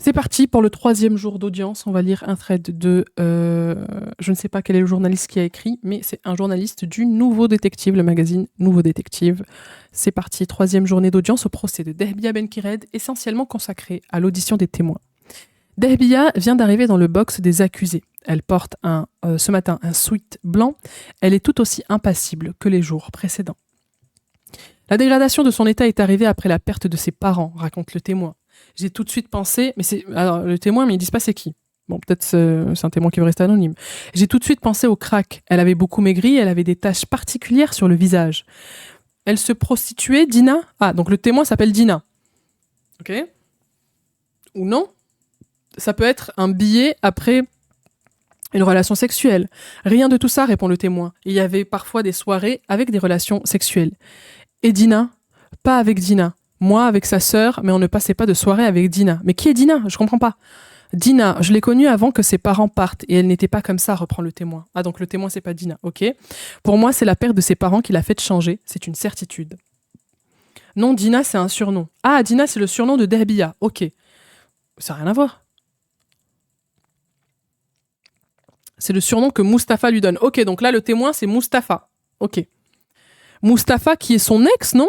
C'est parti pour le 3e jour d'audience. On va lire un thread de... je ne sais pas quel est le journaliste qui a écrit, mais c'est un journaliste du Nouveau Détective, le magazine Nouveau Détective. C'est parti, 3e journée d'audience au procès de Dehbia Benkired, essentiellement consacré à l'audition des témoins. Dehbia vient d'arriver dans le box des accusés. Elle porte ce matin un sweat blanc. Elle est tout aussi impassible que les jours précédents. La dégradation de son état est arrivée après la perte de ses parents, raconte le témoin. J'ai tout de suite pensé, alors le témoin, mais ils disent pas c'est qui. Bon, peut-être c'est un témoin qui veut rester anonyme. J'ai tout de suite pensé au crack. Elle avait beaucoup maigri, elle avait des taches particulières sur le visage. Elle se prostituait, Dina. Ah, donc le témoin s'appelle Dina. Ok. Ou non. Ça peut être un billet après une relation sexuelle. Rien de tout ça, répond le témoin. Il y avait parfois des soirées avec des relations sexuelles. Et Dina? Pas avec Dina. Moi, avec sa sœur, mais on ne passait pas de soirée avec Dina. Mais qui est Dina? Je comprends pas. Dina, je l'ai connue avant que ses parents partent et elle n'était pas comme ça, reprend le témoin. Ah, donc le témoin, c'est pas Dina, ok. Pour moi, c'est la perte de ses parents qui l'a fait changer, c'est une certitude. Non, Dina, c'est un surnom. Ah, Dina, c'est le surnom de Dehbia, ok. Ça n'a rien à voir. C'est le surnom que Mustapha lui donne. Ok, donc là, le témoin, c'est Mustapha. Ok. Mustapha, qui est son ex, non?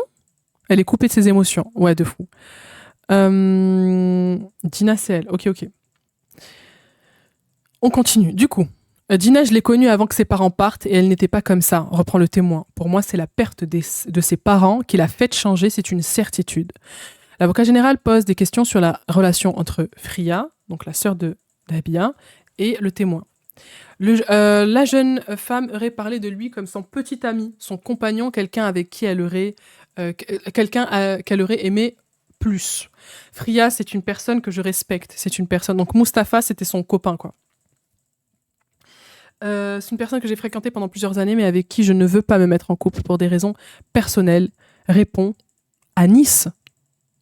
Elle est coupée de ses émotions. Ouais, de fou. Dina, c'est elle. Ok. On continue. Du coup, Dina, je l'ai connue avant que ses parents partent et elle n'était pas comme ça, reprend le témoin. Pour moi, c'est la perte de ses parents qui l'a fait changer, c'est une certitude. L'avocat général pose des questions sur la relation entre Fria, donc la sœur de Dehbia, et le témoin. La jeune femme aurait parlé de lui comme son petit ami, son compagnon, quelqu'un avec qui elle aurait qu'elle aurait aimé plus. Fria, c'est une personne que je respecte, c'est une personne. Donc Mustapha, c'était son copain, quoi. C'est une personne que j'ai fréquentée pendant plusieurs années, mais avec qui je ne veux pas me mettre en couple pour des raisons personnelles. Répond Anis.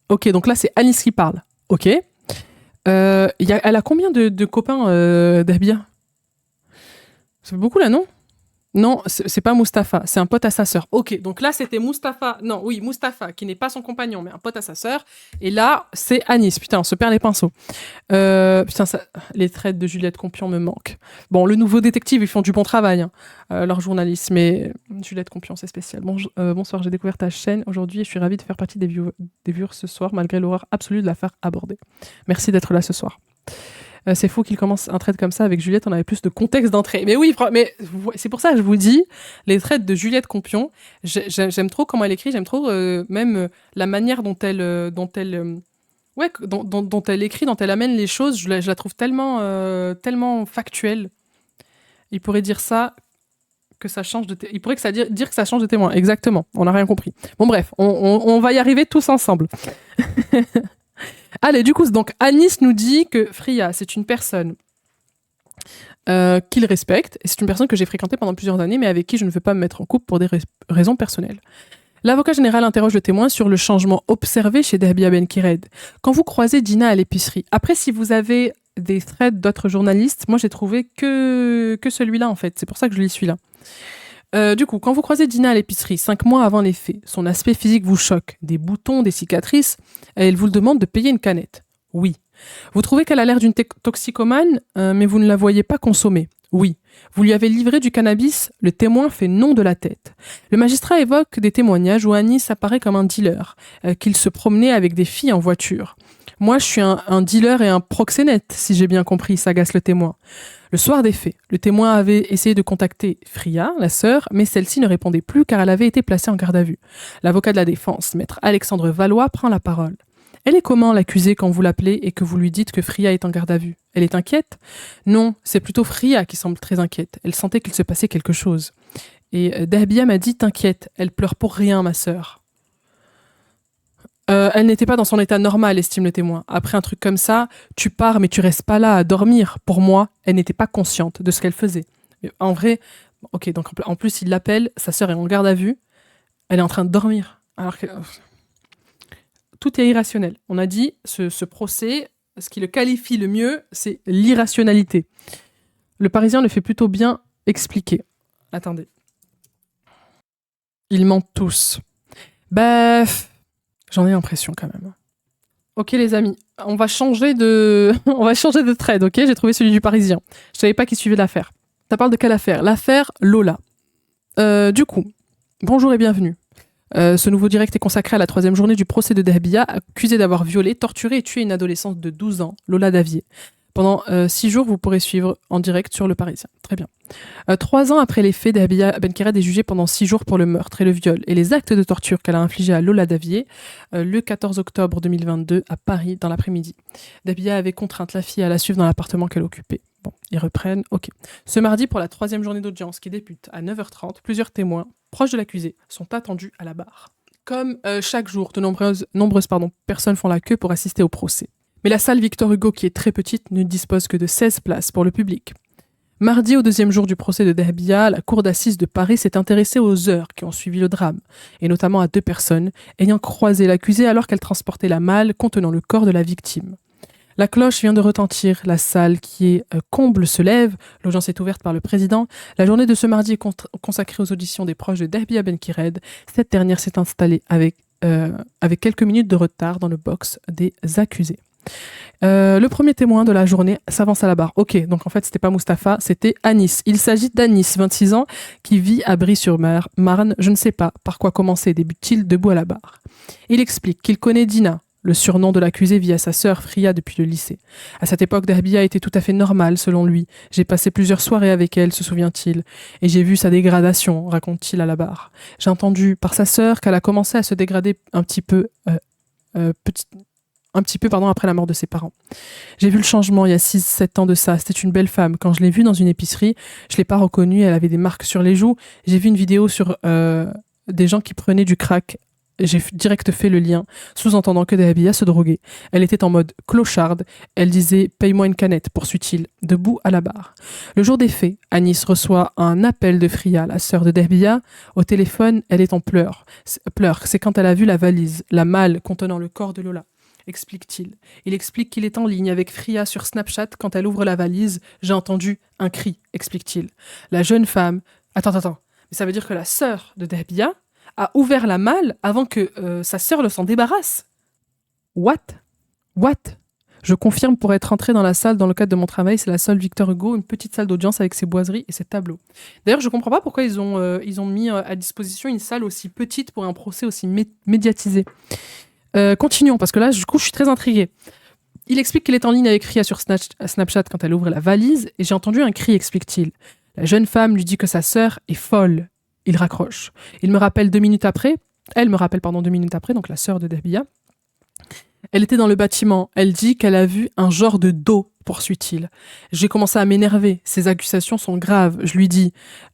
Ok, donc là c'est Anis qui parle. Ok. Elle a combien de copains, Dehbia? Ça fait beaucoup là, non? Non, c'est pas Mustapha, c'est un pote à sa sœur. Ok, donc là c'était Mustapha, Mustapha, qui n'est pas son compagnon, mais un pote à sa sœur. Et là, c'est Anis. Putain, on se perd les pinceaux. Les traits de Juliette Compion me manquent. Bon, le Nouveau Détective, ils font du bon travail, hein, leurs journalistes, mais Juliette Compion, c'est spécial. Bonsoir, j'ai découvert ta chaîne aujourd'hui et je suis ravie de faire partie des viewers ce soir, malgré l'horreur absolue de l'affaire abordée. Merci d'être là ce soir. C'est fou qu'il commence un trait comme ça avec Juliette, on avait plus de contexte d'entrée. Mais oui, mais c'est pour ça que je vous dis, les traits de Juliette Compion, j'aime trop comment elle écrit, j'aime trop même la manière dont elle écrit, dont elle amène les choses, je la trouve tellement factuelle. Il pourrait dire ça, que ça change de il pourrait dire que ça change de témoin. Exactement, on n'a rien compris. Bon bref, on va y arriver tous ensemble. Allez, du coup, donc Anis nous dit que Fria, c'est une personne qu'il respecte, et c'est une personne que j'ai fréquentée pendant plusieurs années, mais avec qui je ne veux pas me mettre en couple pour des raisons personnelles. L'avocat général interroge le témoin sur le changement observé chez Dehbia Benkired. Quand vous croisez Dina à l'épicerie, après, si vous avez des threads d'autres journalistes, moi j'ai trouvé que celui-là, en fait. C'est pour ça que je lis celui-là. Du coup, quand vous croisez Dina à l'épicerie, 5 mois avant les faits, son aspect physique vous choque, des boutons, des cicatrices, et elle vous demande de payer une canette. Oui. Vous trouvez qu'elle a l'air d'une toxicomane, mais vous ne la voyez pas consommer. Oui. Vous lui avez livré du cannabis, le témoin fait non de la tête. Le magistrat évoque des témoignages où Anis apparaît comme un dealer, qu'il se promenait avec des filles en voiture. Moi, je suis un dealer et un proxénète, si j'ai bien compris, s'agace le témoin. Le soir des faits, le témoin avait essayé de contacter Fria, la sœur, mais celle-ci ne répondait plus car elle avait été placée en garde à vue. L'avocat de la défense, maître Alexandre Valois, prend la parole. Elle est comment, l'accusée, quand vous l'appelez et que vous lui dites que Fria est en garde à vue? Elle est inquiète? Non, c'est plutôt Fria qui semble très inquiète. Elle sentait qu'il se passait quelque chose. Et Dehbia m'a dit, t'inquiète, elle pleure pour rien, ma sœur. Elle n'était pas dans son état normal, estime le témoin. Après un truc comme ça, tu pars mais tu restes pas là à dormir. Pour moi, elle n'était pas consciente de ce qu'elle faisait. En vrai, ok, donc en plus il l'appelle, sa sœur est en garde à vue, elle est en train de dormir. Alors que tout est irrationnel. On a dit, ce procès, ce qui le qualifie le mieux, c'est l'irrationalité. Le Parisien le fait plutôt bien expliquer. Attendez. Ils mentent tous. J'en ai l'impression quand même. Ok les amis, on va changer de, on va changer de thread, ok? J'ai trouvé celui du Parisien. Je savais pas qui suivait l'affaire. Ça parle de quelle affaire? L'affaire Lola. Du coup, bonjour et bienvenue. Ce nouveau direct est consacré à la 3e journée du procès de Dahbia, accusé d'avoir violé, torturé et tué une adolescente de 12 ans, Lola Davier. Pendant 6 jours, vous pourrez suivre en direct sur Le Parisien. Très bien. 3 ans après les faits, Dahbia Benkired est jugée pendant 6 jours pour le meurtre et le viol et les actes de torture qu'elle a infligés à Lola Davier le 14 octobre 2022 à Paris dans l'après-midi. Dahbia avait contraint la fille à la suivre dans l'appartement qu'elle occupait. Bon, ils reprennent, ok. Ce mardi, pour la 3e journée d'audience qui débute à 9h30, plusieurs témoins proches de l'accusé sont attendus à la barre. Comme chaque jour, de nombreuses personnes font la queue pour assister au procès. Mais la salle Victor Hugo, qui est très petite, ne dispose que de 16 places pour le public. Mardi, au 2e jour du procès de Dahbia, la cour d'assises de Paris s'est intéressée aux heures qui ont suivi le drame, et notamment à 2 personnes ayant croisé l'accusée alors qu'elle transportait la malle contenant le corps de la victime. La cloche vient de retentir, la salle qui est comble se lève, l'audience est ouverte par le président. La journée de ce mardi est consacrée aux auditions des proches de Dahbia Benkired. Cette dernière s'est installée avec quelques minutes de retard dans le box des accusés. Le premier témoin de la journée s'avance à la barre. Ok, donc en fait c'était pas Mustapha, c'était Anis. Il s'agit d'Anis, 26 ans, qui vit à Brie-sur-Marne. Je ne sais pas par quoi commencer, débute-t-il debout à la barre. Il explique qu'il connaît Dina, le surnom de l'accusé via sa sœur Fria depuis le lycée. À cette époque, Dahbia était tout à fait normale selon lui. J'ai passé plusieurs soirées avec elle, se souvient-il, et j'ai vu sa dégradation, raconte-t-il à la barre. J'ai entendu par sa sœur qu'elle a commencé à se dégrader un petit peu après la mort de ses parents. J'ai vu le changement il y a 6-7 ans de ça. C'était une belle femme. Quand je l'ai vue dans une épicerie, je ne l'ai pas reconnue. Elle avait des marques sur les joues. J'ai vu une vidéo sur des gens qui prenaient du crack. J'ai direct fait le lien, sous-entendant que Dahbia se droguait. Elle était en mode clocharde. Elle disait « Paye-moi une canette », poursuit-il, debout à la barre. Le jour des faits, Anis reçoit un appel de Fria, la sœur de Dahbia. Au téléphone, elle est en pleurs. C'est quand elle a vu la valise, la malle contenant le corps de Lola, explique-t-il. Il explique qu'il est en ligne avec Fria sur Snapchat. Quand elle ouvre la valise, j'ai entendu un cri, explique-t-il. La jeune femme... Attends. Mais ça veut dire que la sœur de Dahbia a ouvert la malle avant que sa sœur ne s'en débarrasse. What? Je confirme, pour être entrée dans la salle dans le cadre de mon travail, c'est la salle Victor Hugo, une petite salle d'audience avec ses boiseries et ses tableaux. D'ailleurs, je comprends pas pourquoi ils ont mis à disposition une salle aussi petite pour un procès aussi médiatisé. Continuons, parce que là, du coup, je suis très intriguée. Il explique qu'il est en ligne avec Fria sur Snapchat quand elle ouvre la valise, et j'ai entendu un cri, explique-t-il. La jeune femme lui dit que sa sœur est folle. Il raccroche. Elle me rappelle 2 minutes après, donc la sœur de Dahbia. Elle était dans le bâtiment. Elle dit qu'elle a vu un genre de dos, poursuit-il. J'ai commencé à m'énerver. Ces accusations sont graves. Je lui dis.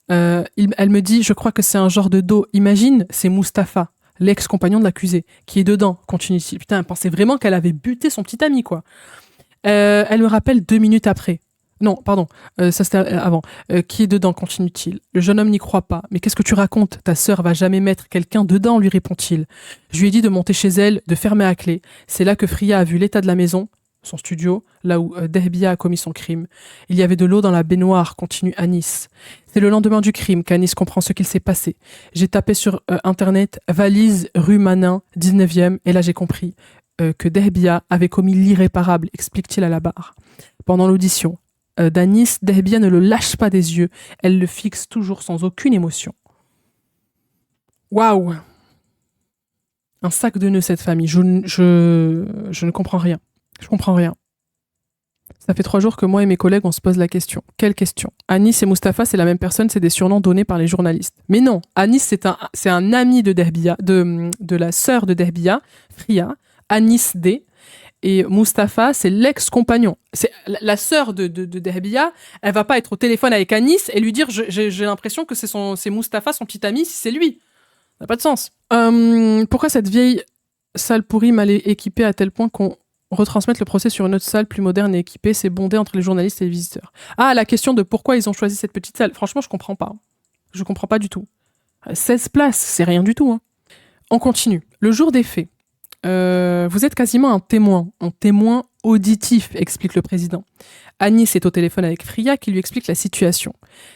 Elle me dit, je crois que c'est un genre de dos. Imagine, c'est Mustapha, l'ex-compagnon de l'accusé, qui est dedans, continue-t-il. Putain, elle pensait vraiment qu'elle avait buté son petit ami, quoi. Elle me rappelle 2 minutes après. Non, pardon, ça c'était avant. Qui est dedans, continue-t-il. Le jeune homme n'y croit pas. Mais qu'est-ce que tu racontes? Ta sœur va jamais mettre quelqu'un dedans, lui répond-il. Je lui ai dit de monter chez elle, de fermer à clé. C'est là que Fria a vu l'état de la maison, son studio, là où Dahbia a commis son crime. Il y avait de l'eau dans la baignoire, continue Anis. C'est le lendemain du crime qu'Anis comprend ce qu'il s'est passé. J'ai tapé sur internet valise rue Manin, 19e, et là j'ai compris que Dahbia avait commis l'irréparable, explique-t-il à la barre. Pendant l'audition d'Anis, Dahbia ne le lâche pas des yeux. Elle le fixe toujours sans aucune émotion. Waouh! Un sac de nœuds, cette famille. Je ne comprends rien. Je comprends rien. Ça fait 3 jours que moi et mes collègues, on se pose la question. Quelle question? Anis et Mustapha, c'est la même personne, c'est des surnoms donnés par les journalistes. Mais non, Anis, c'est un ami de Dahbia, de la sœur de Dahbia, Fria, Anis D. Et Mustapha, c'est l'ex-compagnon. C'est la sœur de Dahbia. Elle va pas être au téléphone avec Anis et lui dire j'ai l'impression que c'est Mustapha, son petit ami, si c'est lui. Ça n'a pas de sens. Pourquoi cette vieille salle pourrie mal équipée à tel point qu'on retransmette le procès sur une autre salle plus moderne et équipée? C'est bondé entre les journalistes et les visiteurs. Ah, la question de pourquoi ils ont choisi cette petite salle. Franchement, je comprends pas. Je comprends pas du tout. 16 places, c'est rien du tout. Hein. On continue. Le jour des faits. Vous êtes quasiment un témoin auditif, explique le président. Anis est au téléphone avec Fria qui lui explique la situation.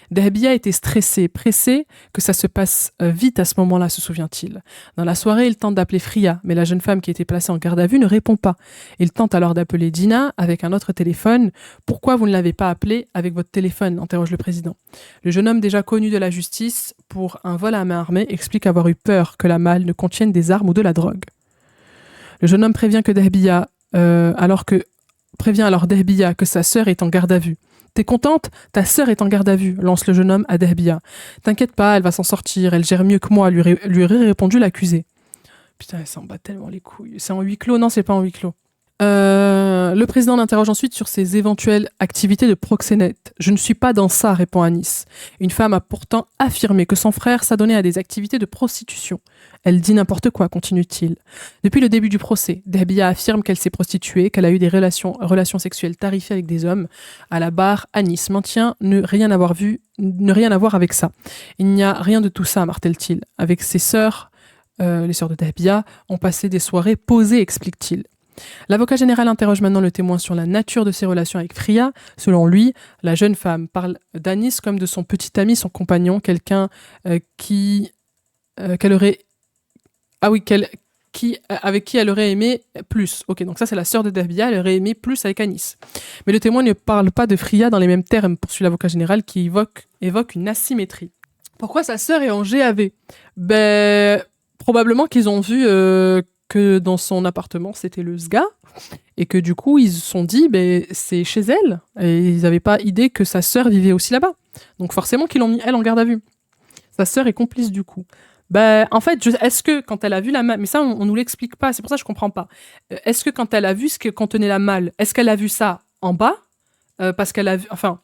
Dahbia était stressé, pressé que ça se passe vite à ce moment-là, se souvient-il. Dans la soirée, il tente d'appeler Fria, mais la jeune femme qui était placée en garde à vue ne répond pas. Il tente alors d'appeler Dina avec un autre téléphone. Pourquoi vous ne l'avez pas appelé avec votre téléphone, interroge le président. Le jeune homme déjà connu de la justice pour un vol à main armée explique avoir eu peur que la malle ne contienne des armes ou de la drogue. Le jeune homme prévient alors Dahbia que sa sœur est en garde à vue. T'es contente? Ta sœur est en garde à vue, lance le jeune homme à Dahbia. T'inquiète pas, elle va s'en sortir, elle gère mieux que moi, lui aurait répondu l'accusé. Putain, elle s'en bat tellement les couilles. C'est en huis clos? Non, c'est pas en huis clos. Le président l'interroge ensuite sur ses éventuelles activités de proxénète. Je ne suis pas dans ça, répond Anis. Une femme a pourtant affirmé que son frère s'adonnait à des activités de prostitution. Elle dit n'importe quoi, continue-t-il. Depuis le début du procès, Dahbia affirme qu'elle s'est prostituée, qu'elle a eu des relations sexuelles tarifées avec des hommes. À la barre, Anis maintient ne rien avoir avec ça. Il n'y a rien de tout ça, martèle-t-il. Avec ses sœurs, les sœurs de Dahbia, ont passé des soirées posées, explique-t-il. L'avocat général interroge maintenant le témoin sur la nature de ses relations avec Fria. Selon lui, la jeune femme parle d'Anis comme de son petit ami, son compagnon, quelqu'un avec qui elle aurait aimé plus. Ok, donc ça c'est la sœur de Dahbia, elle aurait aimé plus avec Anis. Mais le témoin ne parle pas de Fria dans les mêmes termes, poursuit l'avocat général qui évoque une asymétrie. Pourquoi sa sœur est en GAV? Probablement qu'ils ont vu que dans son appartement c'était le SGA et que du coup ils se sont dit c'est chez elle et ils n'avaient pas idée que sa sœur vivait aussi là-bas. Donc forcément qu'ils l'ont mis elle en garde à vue. Sa sœur est complice du coup. En fait, est-ce que quand elle a vu la malle, mais ça on nous l'explique pas, c'est pour ça que je comprends pas. Est-ce que quand elle a vu ce que contenait la malle, est-ce qu'elle a vu ça en bas parce qu'elle a vu, enfin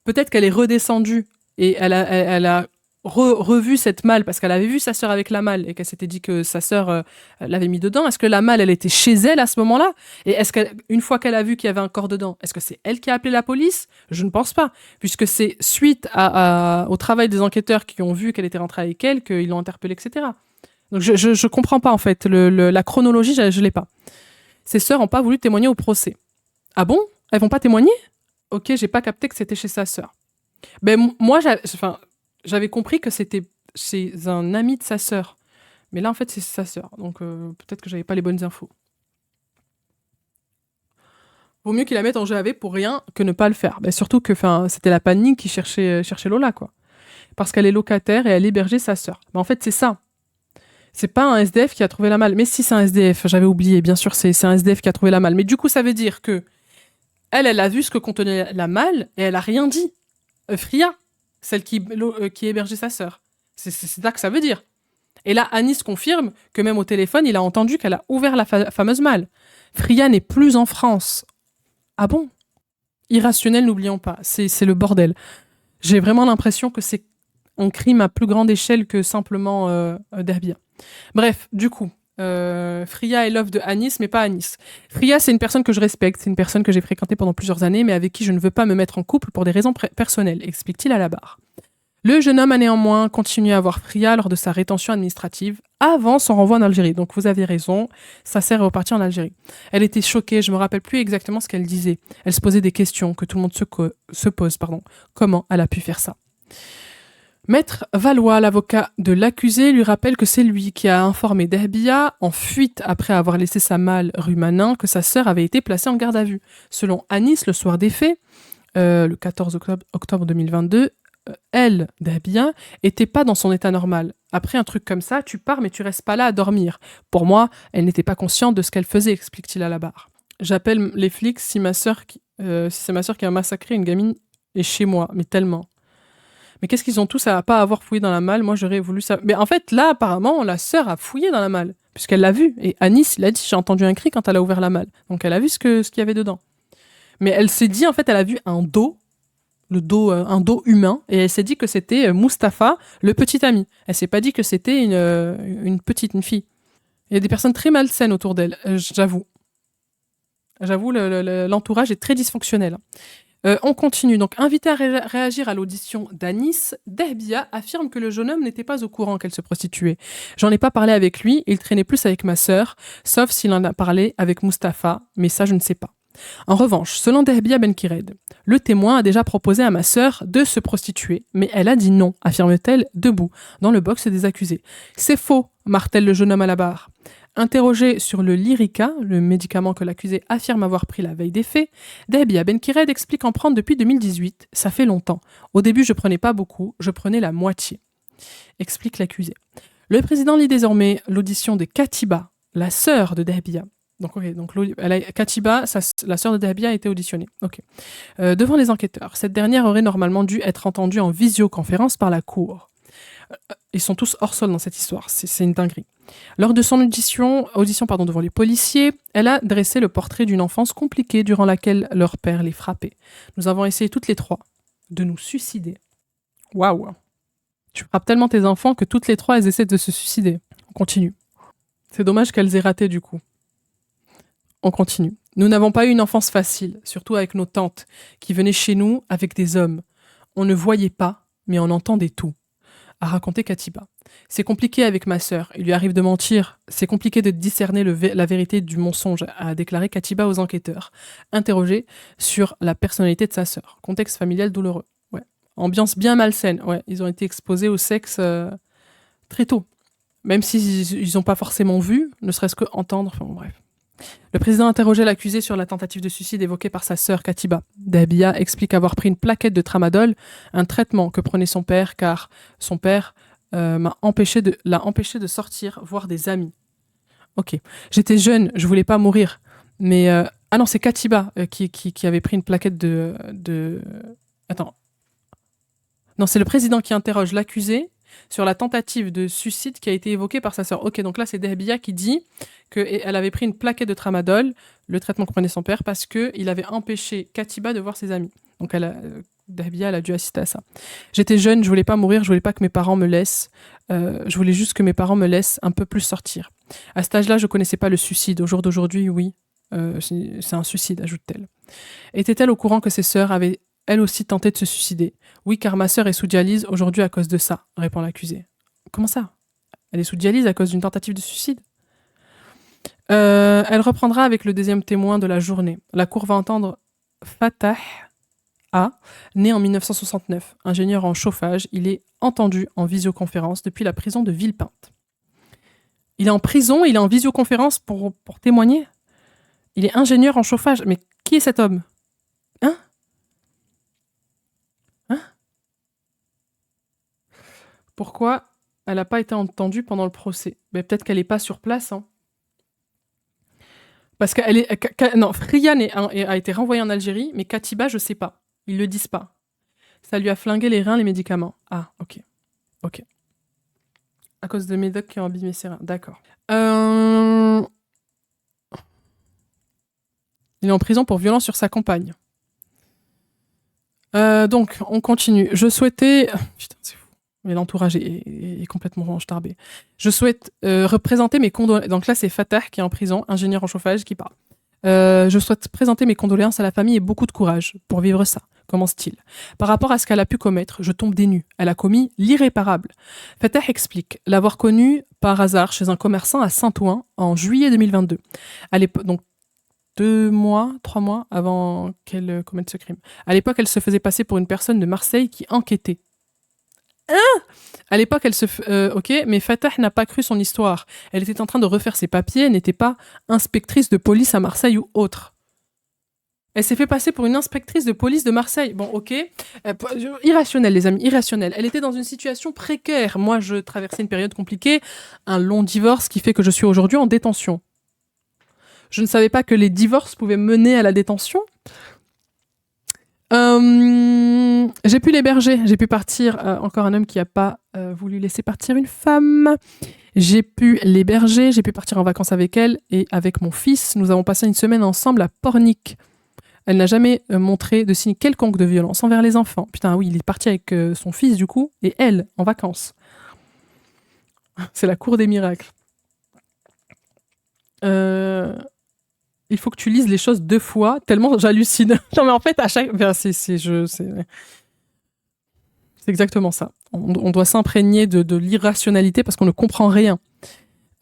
peut-être qu'elle est redescendue et elle a revu cette malle parce qu'elle avait vu sa sœur avec la malle et qu'elle s'était dit que sa sœur l'avait mis dedans. Est-ce que la malle, elle était chez elle à ce moment-là? Et est-ce qu'une fois qu'elle a vu qu'il y avait un corps dedans, est-ce que c'est elle qui a appelé la police? Je ne pense pas, puisque c'est suite au travail des enquêteurs qui ont vu qu'elle était rentrée avec elle qu'ils l'ont interpellée, etc. Donc je comprends pas en fait. La chronologie, je l'ai pas. Ses sœurs n'ont pas voulu témoigner au procès. Ah bon? Elles vont pas témoigner? Ok, j'ai pas capté que c'était chez sa sœur. Moi, j'avais compris que c'était chez un ami de sa sœur. Mais là, en fait, c'est sa sœur. Donc, peut-être que j'avais pas les bonnes infos. Vaut mieux qu'il la mette en GAV pour rien que ne pas le faire. Surtout que c'était la panique qui cherchait Lola, quoi. Parce qu'elle est locataire et elle hébergeait sa sœur. En fait, c'est ça. C'est pas un SDF qui a trouvé la malle. Mais si, c'est un SDF. J'avais oublié. Bien sûr, c'est un SDF qui a trouvé la malle. Mais du coup, ça veut dire que elle a vu ce que contenait la malle et elle a rien dit. Fria, celle qui hébergeait sa sœur. C'est ça que ça veut dire. Et là, Anis confirme que même au téléphone, il a entendu qu'elle a ouvert la fameuse malle. Fria n'est plus en France. Ah bon? Irrationnel, n'oublions pas. C'est le bordel. J'ai vraiment l'impression que c'est un crime à plus grande échelle que simplement Dahbia. Bref, du coup, Fria est l'œuvre de Anis, mais pas Anis. Fria, c'est une personne que je respecte, c'est une personne que j'ai fréquentée pendant plusieurs années, mais avec qui je ne veux pas me mettre en couple pour des raisons personnelles, explique-t-il à la barre. Le jeune homme a néanmoins continué à voir Fria lors de sa rétention administrative avant son renvoi en Algérie. Donc vous avez raison, ça sert à repartir en Algérie. Elle était choquée, je me rappelle plus exactement ce qu'elle disait. Elle se posait des questions que tout le monde se pose. Comment elle a pu faire ça? Maître Valois, l'avocat de l'accusé, lui rappelle que c'est lui qui a informé Dahbia, en fuite après avoir laissé sa malle rue Manin, que sa sœur avait été placée en garde à vue. Selon Anis, le soir des faits, le 14 octobre 2022, elle, Dahbia, était pas dans son état normal. Après un truc comme ça, tu pars mais tu restes pas là à dormir. Pour moi, elle n'était pas consciente de ce qu'elle faisait, explique-t-il à la barre. J'appelle les flics si c'est ma sœur qui a massacré une gamine est chez moi, mais tellement. Mais qu'est-ce qu'ils ont tous à pas avoir fouillé dans la malle? Moi, j'aurais voulu ça. Mais en fait, là, apparemment, la sœur a fouillé dans la malle, puisqu'elle l'a vu. Et Anis, il a dit, j'ai entendu un cri quand elle a ouvert la malle. Donc, elle a vu ce qu'il y avait dedans. Mais elle s'est dit, en fait, elle a vu un dos, un dos humain, et elle s'est dit que c'était Mustapha, le petit ami. Elle s'est pas dit que c'était une fille. Il y a des personnes très malsaines autour d'elle, j'avoue. J'avoue, l'entourage est très dysfonctionnel. On continue. Donc, invité à réagir à l'audition d'Anis, Dahbia affirme que le jeune homme n'était pas au courant qu'elle se prostituait. J'en ai pas parlé avec lui, il traînait plus avec ma sœur, sauf s'il en a parlé avec Mustapha, mais ça, je ne sais pas. En revanche, selon Dehbia Benkired, le témoin a déjà proposé à ma sœur de se prostituer, mais elle a dit non, affirme-t-elle debout, dans le box des accusés. C'est faux, martèle le jeune homme à la barre. Interrogé sur le Lyrica, le médicament que l'accusé affirme avoir pris la veille des faits, Dehbia Benkired explique en prendre depuis 2018. Ça fait longtemps. Au début, je prenais pas beaucoup, je prenais la moitié. Explique l'accusé. Le président lit désormais l'audition de Katiba, la sœur de Dehbia. Donc, Katiba, la sœur de Dehbia, a été auditionnée. Devant les enquêteurs, cette dernière aurait normalement dû être entendue en visioconférence par la cour. Ils sont tous hors sol dans cette histoire, c'est une dinguerie. Lors de son audition devant les policiers, elle a dressé le portrait d'une enfance compliquée durant laquelle leur père les frappait. Nous avons essayé toutes les trois de nous suicider. Waouh! Tu frappes tellement tes enfants que toutes les trois, elles essaient de se suicider. On continue. C'est dommage qu'elles aient raté du coup. On continue. Nous n'avons pas eu une enfance facile, surtout avec nos tantes, qui venaient chez nous avec des hommes. On ne voyait pas, mais on entendait tout, a raconté Katiba. C'est compliqué avec ma sœur, il lui arrive de mentir. C'est compliqué de discerner la vérité du mensonge, a déclaré Katiba aux enquêteurs, interrogés sur la personnalité de sa sœur. Contexte familial douloureux. Ouais. Ambiance bien malsaine. Ouais. Ils ont été exposés au sexe très tôt. Même s'ils n'ont pas forcément vu, ne serait-ce que entendre. Enfin bref. Le président interrogeait l'accusé sur la tentative de suicide évoquée par sa sœur Katiba. Dehbia explique avoir pris une plaquette de tramadol, un traitement que prenait son père car son père l'a empêché de sortir, voir des amis. Ok. J'étais jeune, je voulais pas mourir. Mais ah non, c'est Katiba qui avait pris une plaquette de... Attends. Non, c'est le président qui interroge l'accusé sur la tentative de suicide qui a été évoquée par sa sœur. Ok, donc là, c'est Dehbia qui dit qu'elle avait pris une plaquette de tramadol, le traitement que prenait son père, parce qu'il avait empêché Katiba de voir ses amis. Donc Dehbia, elle a dû assister à ça. J'étais jeune, je voulais pas mourir, je voulais pas que mes parents me laissent. Je voulais juste que mes parents me laissent un peu plus sortir. À cet âge-là, je connaissais pas le suicide. Au jour d'aujourd'hui, oui, c'est un suicide, ajoute-t-elle. Était-elle au courant que ses sœurs avaient elle aussi tenté de se suicider? Oui, car ma sœur est sous dialyse aujourd'hui à cause de ça, répond l'accusé. Comment ça? Elle est sous dialyse à cause d'une tentative de suicide? Elle reprendra avec le deuxième témoin de la journée. La cour va entendre Fatah A, né en 1969, ingénieur en chauffage. Il est entendu en visioconférence depuis la prison de Villepinte. Il est en prison et il est en visioconférence pour témoigner? Il est ingénieur en chauffage. Mais qui est cet homme? Hein? Pourquoi elle n'a pas été entendue pendant le procès? Peut-être qu'elle n'est pas sur place. Hein. Parce qu'elle est... Non, Friane a été renvoyée en Algérie, mais Katiba, je ne sais pas. Ils ne le disent pas. Ça lui a flingué les reins, les médicaments. Ah, ok. Ok. À cause de médocs qui ont abîmé ses reins. D'accord. Il est en prison pour violence sur sa compagne. Donc, on continue. Je souhaitais... Putain, c'est fou. Mais l'entourage est complètement starbé. Je souhaite représenter mes condoléances. Donc là, c'est Fatah qui est en prison, ingénieur en chauffage, qui parle. Je souhaite présenter mes condoléances à la famille et beaucoup de courage pour vivre ça, commence-t-il. Par rapport à ce qu'elle a pu commettre, je tombe des nues. Elle a commis l'irréparable. Fatah explique l'avoir connue par hasard chez un commerçant à Saint-Ouen en juillet 2022. À l'époque, donc 3 mois avant qu'elle commette ce crime. À l'époque, elle se faisait passer pour une personne de Marseille qui enquêtait. À l'époque, ok, mais Fatah n'a pas cru son histoire. Elle était en train de refaire ses papiers, elle n'était pas inspectrice de police à Marseille ou autre. Elle s'est fait passer pour une inspectrice de police de Marseille. Bon, ok. Irrationnel, les amis, irrationnel. Elle était dans une situation précaire. Moi, je traversais une période compliquée, un long divorce qui fait que je suis aujourd'hui en détention. Je ne savais pas que les divorces pouvaient mener à la détention. J'ai pu l'héberger, j'ai pu partir, encore un homme qui n'a pas voulu laisser partir une femme. J'ai pu l'héberger, j'ai pu partir en vacances avec elle et avec mon fils. Nous avons passé une semaine ensemble à Pornic. Elle n'a jamais montré de signe quelconque de violence envers les enfants. Putain, oui, il est parti avec son fils du coup, et elle, en vacances. C'est la cour des miracles. Il faut que tu lises les choses 2 fois, tellement j'hallucine. Non, mais en fait, à chaque... c'est exactement ça. On doit s'imprégner de l'irrationalité parce qu'on ne comprend rien.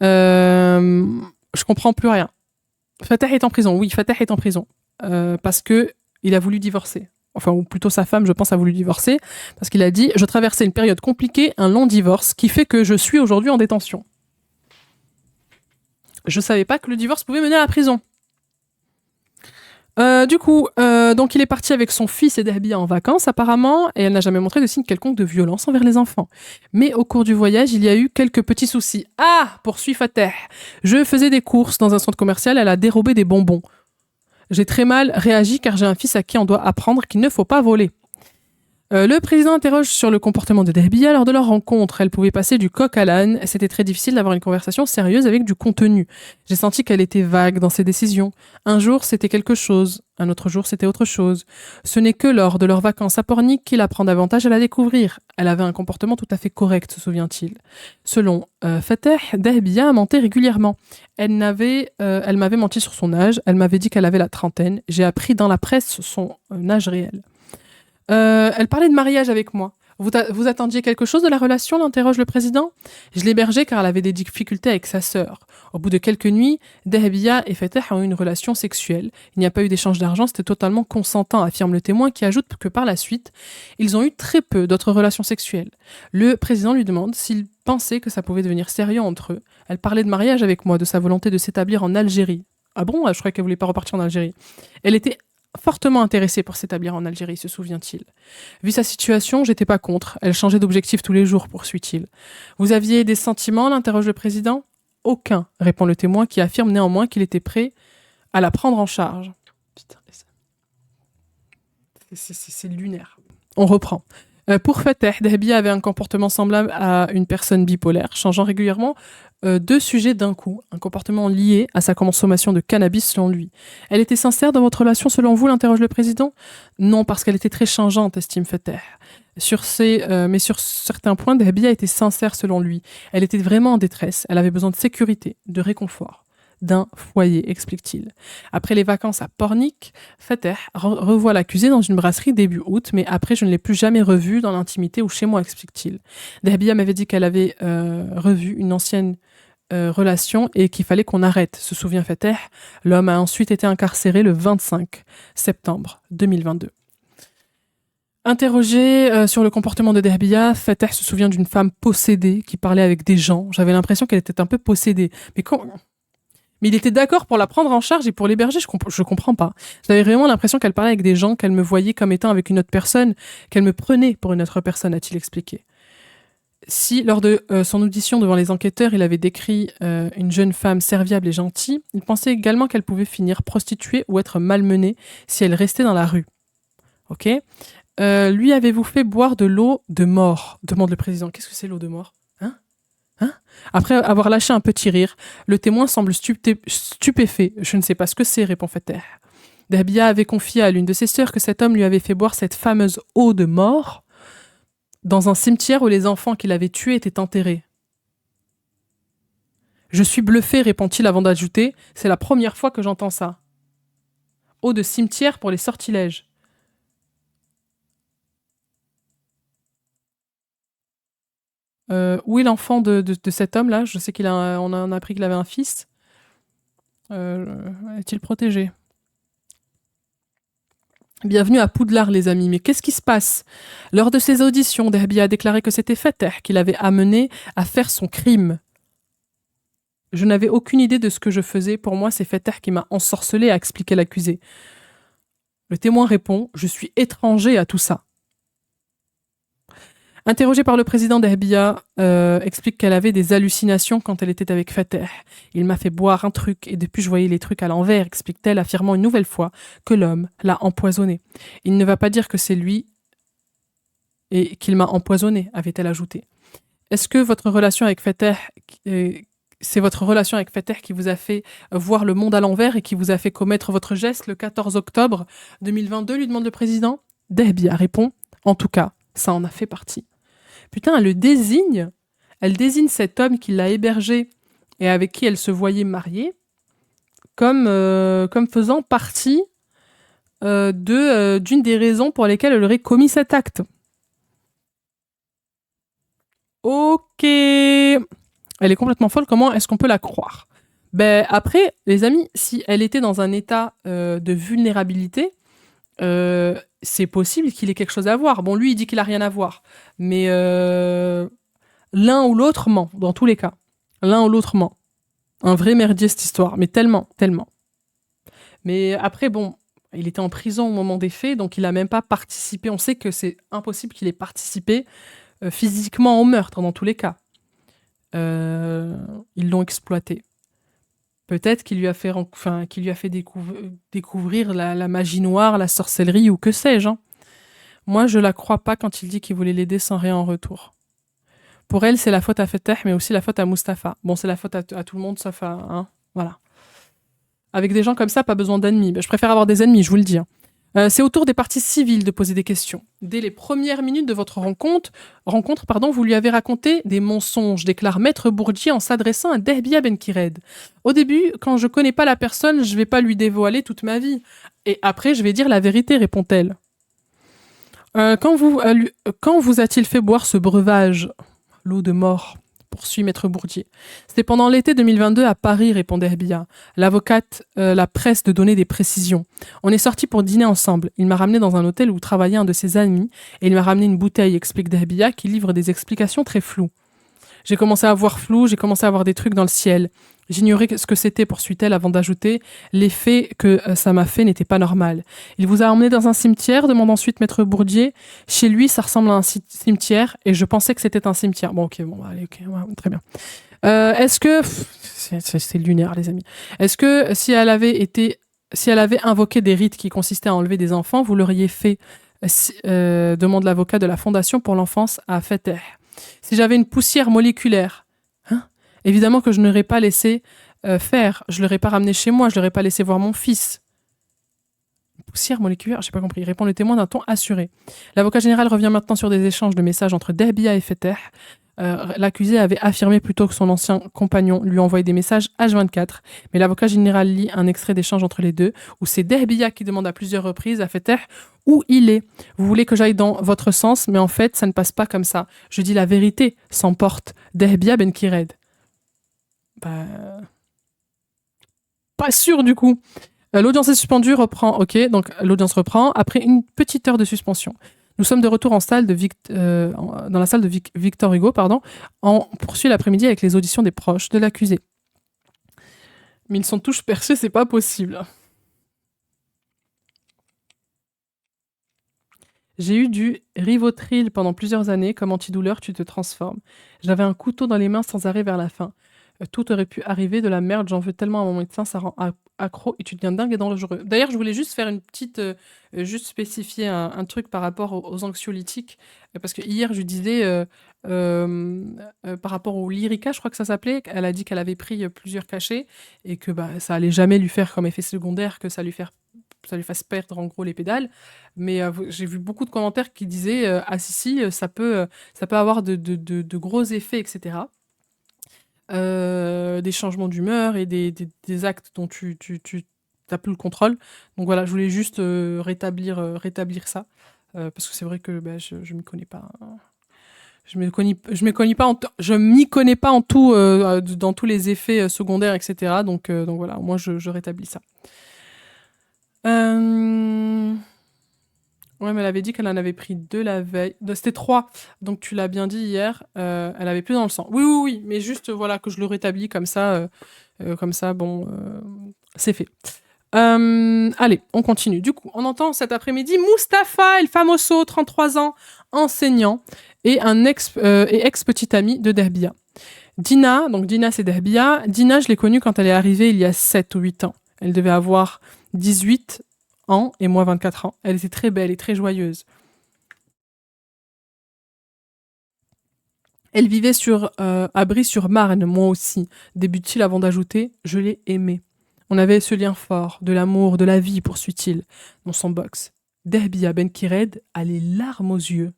Je comprends plus rien. Fatah est en prison. Oui, Fatah est en prison. parce que il a voulu divorcer. Enfin, ou plutôt sa femme, je pense, a voulu divorcer, parce qu'il a dit « Je traversais une période compliquée, un long divorce, qui fait que je suis aujourd'hui en détention. » Je savais pas que le divorce pouvait mener à la prison. Donc il est parti avec son fils et Dahbia en vacances apparemment, et elle n'a jamais montré de signe quelconque de violence envers les enfants. Mais au cours du voyage, il y a eu quelques petits soucis. Ah, poursuit Fateh. Je faisais des courses dans un centre commercial, elle a dérobé des bonbons. J'ai très mal réagi car j'ai un fils à qui on doit apprendre qu'il ne faut pas voler. Le président interroge sur le comportement de Dahbia lors de leur rencontre. Elle pouvait passer du coq à l'âne. C'était très difficile d'avoir une conversation sérieuse avec du contenu. J'ai senti qu'elle était vague dans ses décisions. Un jour, c'était quelque chose. Un autre jour, c'était autre chose. Ce n'est que lors de leurs vacances à Pornic qu'il apprend davantage à la découvrir. Elle avait un comportement tout à fait correct, se souvient-il. Selon Fateh, Dahbia mentait régulièrement. Elle m'avait menti sur son âge. Elle m'avait dit qu'elle avait la trentaine. J'ai appris dans la presse son âge réel. Elle parlait de mariage avec moi. Vous attendiez quelque chose de la relation, l'interroge le président. Je l'hébergeais car elle avait des difficultés avec sa sœur. Au bout de quelques nuits, Dahbia et Fateh ont eu une relation sexuelle. Il n'y a pas eu d'échange d'argent, c'était totalement consentant, affirme le témoin qui ajoute que par la suite, ils ont eu très peu d'autres relations sexuelles. Le président lui demande s'il pensait que ça pouvait devenir sérieux entre eux. Elle parlait de mariage avec moi, de sa volonté de s'établir en Algérie. Ah bon, je croyais qu'elle voulait pas repartir en Algérie. Elle était fortement intéressée pour s'établir en Algérie, se souvient-il. Vu sa situation, j'étais pas contre. Elle changeait d'objectif tous les jours, poursuit-il. Vous aviez des sentiments, l'interroge le président. Aucun, répond le témoin qui affirme néanmoins qu'il était prêt à la prendre en charge. Putain, c'est lunaire. On reprend. Pour Fateh, Dahbia avait un comportement semblable à une personne bipolaire, changeant régulièrement deux sujets d'un coup, un comportement lié à sa consommation de cannabis selon lui. Elle était sincère dans votre relation selon vous, l'interroge le président. Non, parce qu'elle était très changeante, estime Fateh. Mais sur certains points, Dahbia était sincère selon lui. Elle était vraiment en détresse, elle avait besoin de sécurité, de réconfort, d'un foyer, explique-t-il. Après les vacances à Pornic, Fateh revoit l'accusé dans une brasserie début août, mais après je ne l'ai plus jamais revu dans l'intimité ou chez moi, explique-t-il. Dahbia m'avait dit qu'elle avait revu une ancienne relation et qu'il fallait qu'on arrête, se souvient Fateh. L'homme a ensuite été incarcéré le 25 septembre 2022. Interrogé sur le comportement de Dahbia, Fateh se souvient d'une femme possédée qui parlait avec des gens. J'avais l'impression qu'elle était un peu possédée. Mais il était d'accord pour la prendre en charge et pour l'héberger, je comprends pas. J'avais vraiment l'impression qu'elle parlait avec des gens, qu'elle me voyait comme étant avec une autre personne, qu'elle me prenait pour une autre personne, a-t-il expliqué. Si, lors de son audition devant les enquêteurs, il avait décrit une jeune femme serviable et gentille, il pensait également qu'elle pouvait finir prostituée ou être malmenée si elle restait dans la rue. Ok. Lui avez-vous fait boire de l'eau de mort, demande le président. Qu'est-ce que c'est l'eau de mort? Après avoir lâché un petit rire, le témoin semble stupéfait. Je ne sais pas ce que c'est, répond Fateh. Dahbia avait confié à l'une de ses sœurs que cet homme lui avait fait boire cette fameuse eau de mort dans un cimetière où les enfants qu'il avait tués étaient enterrés. Je suis bluffé, répond-il avant d'ajouter. C'est la première fois que j'entends ça. Eau de cimetière pour les sortilèges. Où est l'enfant de cet homme-là? Je sais on a appris qu'il avait un fils. Est-il protégé? Bienvenue à Poudlard, les amis. Mais qu'est-ce qui se passe? Lors de ses auditions, Dahbia a déclaré que c'était Fateh qui l'avait amené à faire son crime. Je n'avais aucune idée de ce que je faisais. Pour moi, c'est Fateh qui m'a ensorcelé, a expliqué l'accusé. Le témoin répond « Je suis étranger à tout ça ». Interrogée par le président, Dahbia explique qu'elle avait des hallucinations quand elle était avec Fateh. Il m'a fait boire un truc et depuis je voyais les trucs à l'envers, explique-t-elle, affirmant une nouvelle fois que l'homme l'a empoisonné. Il ne va pas dire que c'est lui et qu'il m'a empoisonné, avait-elle ajouté. Est-ce que votre relation avec Fateh, c'est votre relation avec Fateh qui vous a fait voir le monde à l'envers et qui vous a fait commettre votre geste le 14 octobre 2022, lui demande le président. Dahbia répond « En tout cas, ça en a fait partie ». Putain, elle désigne cet homme qui l'a hébergé et avec qui elle se voyait mariée comme faisant partie d'une des raisons pour lesquelles elle aurait commis cet acte. Ok. Elle est complètement folle, comment est-ce qu'on peut la croire? Ben après, les amis, si elle était dans un état de vulnérabilité, c'est possible qu'il ait quelque chose à voir. Bon, lui, il dit qu'il a rien à voir. Mais l'un ou l'autre ment, dans tous les cas. L'un ou l'autre ment. Un vrai merdier, cette histoire. Mais tellement, tellement. Mais après, bon, il était en prison au moment des faits, donc il n'a même pas participé. On sait que c'est impossible qu'il ait participé physiquement au meurtre, dans tous les cas. Ils l'ont exploité. Peut-être qu'il lui a fait, découvrir la magie noire, la sorcellerie ou que sais-je. Hein. Moi, je la crois pas quand il dit qu'il voulait l'aider sans rien en retour. Pour elle, c'est la faute à Fateh, mais aussi la faute à Mustapha. Bon, c'est la faute à tout le monde, sauf à... Hein, voilà. Avec des gens comme ça, pas besoin d'ennemis. Ben, je préfère avoir des ennemis, je vous le dis. Hein. C'est au tour des parties civiles de poser des questions. Dès les premières minutes de votre rencontre, vous lui avez raconté des mensonges, déclare Maître Bourdier en s'adressant à Dehbia Benkired. Au début, quand je connais pas la personne, je vais pas lui dévoiler toute ma vie. Et après, je vais dire la vérité, répond-elle. Quand vous a-t-il fait boire ce breuvage? L'eau de mort, poursuit Maître Bourdier. C'était pendant l'été 2022 à Paris, répond Dehbia. L'avocate la presse de donner des précisions. On est sortis pour dîner ensemble. Il m'a ramené dans un hôtel où travaillait un de ses amis et il m'a ramené une bouteille, explique Dehbia, qui livre des explications très floues. J'ai commencé à voir flou, j'ai commencé à voir des trucs dans le ciel. J'ignorais ce que c'était, poursuit-elle, avant d'ajouter « L'effet que ça m'a fait n'était pas normal. Il vous a emmené dans un cimetière ?» demande ensuite Maître Bourdier. « Chez lui, ça ressemble à un cimetière et je pensais que c'était un cimetière. » Bon, ok, bon, allez, ok, ouais, très bien. Est-ce que... C'est lunaire, les amis. Est-ce que si elle avait invoqué des rites qui consistaient à enlever des enfants, vous l'auriez fait demande l'avocat de la Fondation pour l'enfance à Fateh. Si j'avais une poussière moléculaire, hein, évidemment que je n'aurais pas laissé faire. Je ne l'aurais pas ramené chez moi, je ne l'aurais pas laissé voir mon fils. Poussière moléculaire, j'ai pas compris. Répond le témoin d'un ton assuré. L'avocat général revient maintenant sur des échanges de messages entre Dehbia et Fateh. L'accusé avait affirmé plutôt que son ancien compagnon lui envoyait des messages H24, mais l'avocat général lit un extrait d'échange entre les deux, où c'est Dehbia qui demande à plusieurs reprises à Fateh où il est. Vous voulez que j'aille dans votre sens, mais en fait, ça ne passe pas comme ça. Je dis la vérité, s'emporte Dehbia Benkired. Bah... Pas sûr du coup. L'audience est suspendue, reprend. Ok, donc l'audience reprend après une petite heure de suspension. Nous sommes de retour en salle dans la salle de Victor Hugo, pardon. On poursuit l'après-midi avec les auditions des proches de l'accusé. Mais ils sont tous perchés, c'est pas possible. J'ai eu du Rivotril pendant plusieurs années. Comme antidouleur, tu te transformes. J'avais un couteau dans les mains sans arrêt vers la fin. Tout aurait pu arriver, de la merde, j'en veux tellement à mon médecin, ça rend accro et tu deviens dingue et dangereux. D'ailleurs, je voulais juste faire une petite, juste spécifier un truc par rapport aux anxiolytiques, parce que hier, je disais, par rapport au Lyrica, je crois que ça s'appelait, elle a dit qu'elle avait pris plusieurs cachets et que bah, ça allait jamais lui faire comme effet secondaire que ça lui fasse perdre en gros les pédales. Mais j'ai vu beaucoup de commentaires qui disaient ah si, ça peut avoir de gros effets, etc. Des changements d'humeur et des actes dont tu n'as plus le contrôle. Donc voilà, je voulais juste rétablir ça. Parce que c'est vrai que bah, je ne m'y connais pas. Je m'y connais pas en tout, dans tous les effets secondaires, etc. Donc voilà, moi je rétablis ça. Ouais, mais elle avait dit qu'elle en avait pris 2 la veille. C'était 3, donc tu l'as bien dit hier. Elle avait plus dans le sang. Oui, mais juste voilà que je le rétablis comme ça, bon, c'est fait. Allez, on continue. Du coup, on entend cet après-midi Mustapha El Famoso, 33 ans, enseignant, et ex-petite amie de Dehbia. Dina, donc Dina c'est Dehbia. Dina, je l'ai connue quand elle est arrivée il y a 7 ou 8 ans. Elle devait avoir 18 ans et moi 24 ans. Elle était très belle et très joyeuse. Elle vivait à Brie-sur-Marne, moi aussi, débute-t-il avant d'ajouter « Je l'ai aimée ». On avait ce lien fort, de l'amour, de la vie, poursuit-il, dans son box. Dehbia Benkired a les larmes aux yeux.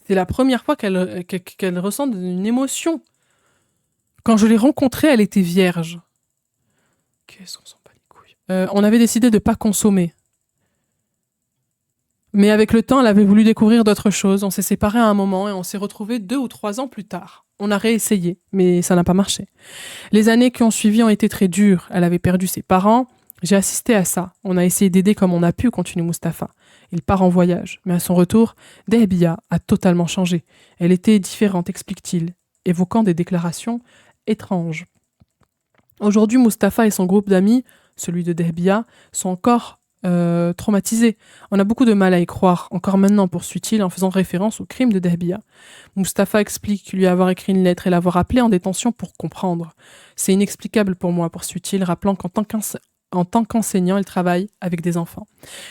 C'est la première fois qu'elle ressent une émotion. Quand je l'ai rencontrée, elle était vierge. Qu'est-ce qu'on s'en bat les couilles. On avait décidé de ne pas consommer. Mais avec le temps, elle avait voulu découvrir d'autres choses. On s'est séparés à un moment et on s'est retrouvés 2 ou 3 ans plus tard. On a réessayé, mais ça n'a pas marché. Les années qui ont suivi ont été très dures. Elle avait perdu ses parents. J'ai assisté à ça. On a essayé d'aider comme on a pu, continue Mustapha. Il part en voyage. Mais à son retour, Dehbia a totalement changé. Elle était différente, explique-t-il, évoquant des déclarations étranges. Aujourd'hui, Mustapha et son groupe d'amis, celui de Dehbia, sont encore traumatisés. On a beaucoup de mal à y croire, encore maintenant, poursuit-il, en faisant référence au crime de Dehbia. Mustapha explique lui avoir écrit une lettre et l'avoir appelé en détention pour comprendre. C'est inexplicable pour moi, poursuit-il, rappelant en tant qu'enseignant, il travaille avec des enfants.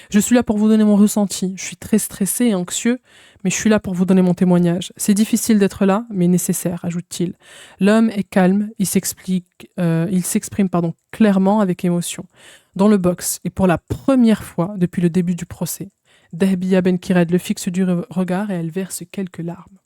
Je suis là pour vous donner mon ressenti. Je suis très stressé et anxieux, mais je suis là pour vous donner mon témoignage. C'est difficile d'être là, mais nécessaire, ajoute-t-il. L'homme est calme, il s'exprime clairement avec émotion. Dans le box, et pour la première fois depuis le début du procès, Dehbia Benkired le fixe du regard et elle verse quelques larmes.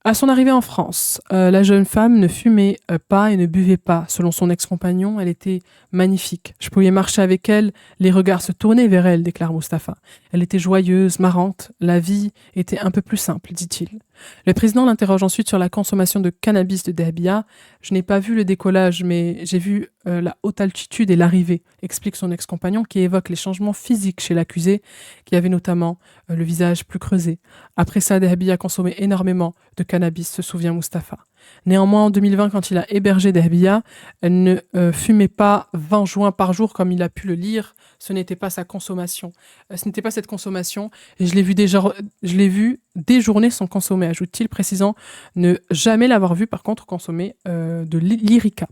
À son arrivée en France, la jeune femme ne fumait pas et ne buvait pas. Selon son ex-compagnon, elle était magnifique. Je pouvais marcher avec elle, les regards se tournaient vers elle, déclare Mustapha. Elle était joyeuse, marrante, la vie était un peu plus simple, dit-il. Le président l'interroge ensuite sur la consommation de cannabis de Dehbia. Je n'ai pas vu le décollage, mais j'ai vu la haute altitude et l'arrivée, explique son ex-compagnon qui évoque les changements physiques chez l'accusé, qui avait notamment le visage plus creusé. Après ça, Dehbia a consommé énormément de cannabis, se souvient Mustapha. Néanmoins, en 2020, quand il a hébergé Dehbia, elle ne fumait pas 20 joints par jour comme il a pu le lire. Ce n'était pas sa consommation. Ce n'était pas cette consommation. Et je l'ai vu déjourner sans consommer, ajoute-t-il, précisant ne jamais l'avoir vu par contre consommer de l'Lyrica,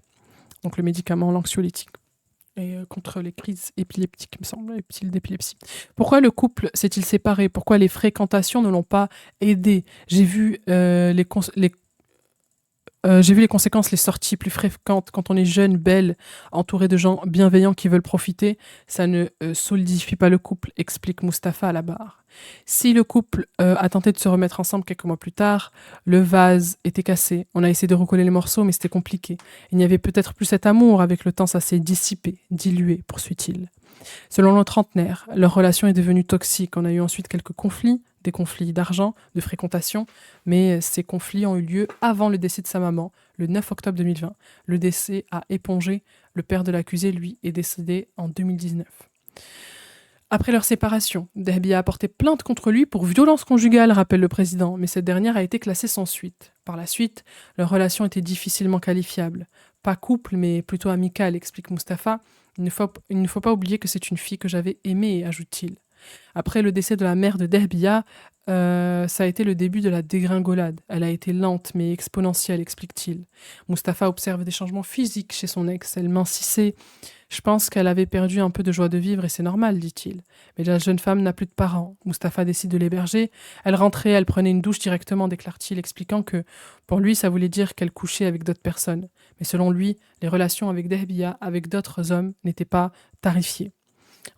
donc le médicament l'anxiolytique. Et contre les crises épileptiques, il me semble, les piles d'épilepsie. Pourquoi le couple s'est-il séparé? Pourquoi les fréquentations ne l'ont pas aidé? J'ai vu les conséquences, les sorties plus fréquentes quand on est jeune, belle, entouré de gens bienveillants qui veulent profiter. Ça ne solidifie pas le couple, explique Mustapha à la barre. Si le couple a tenté de se remettre ensemble quelques mois plus tard, le vase était cassé. On a essayé de recoller les morceaux, mais c'était compliqué. Il n'y avait peut-être plus cet amour. Avec le temps, ça s'est dissipé, dilué, poursuit-il. Selon le trentenaire, leur relation est devenue toxique. On a eu ensuite quelques conflits, des conflits d'argent, de fréquentation, mais ces conflits ont eu lieu avant le décès de sa maman, le 9 octobre 2020. Le décès a épongé. Le père de l'accusé, lui, est décédé en 2019. Après leur séparation, Dehbia a porté plainte contre lui pour violence conjugale, rappelle le président, mais cette dernière a été classée sans suite. Par la suite, leur relation était difficilement qualifiable. Pas couple, mais plutôt amicale, explique Mustapha. Il ne faut pas oublier que c'est une fille que j'avais aimée, ajoute-t-il. Après le décès de la mère de Dehbia, ça a été le début de la dégringolade. Elle a été lente mais exponentielle, explique-t-il. Mustapha observe des changements physiques chez son ex. Elle mincissait. Je pense qu'elle avait perdu un peu de joie de vivre et c'est normal, dit-il. Mais la jeune femme n'a plus de parents. Mustapha décide de l'héberger. Elle rentrait, elle prenait une douche directement, déclare-t-il, expliquant que pour lui, ça voulait dire qu'elle couchait avec d'autres personnes. Mais selon lui, les relations avec Dehbia, avec d'autres hommes, n'étaient pas tarifiées.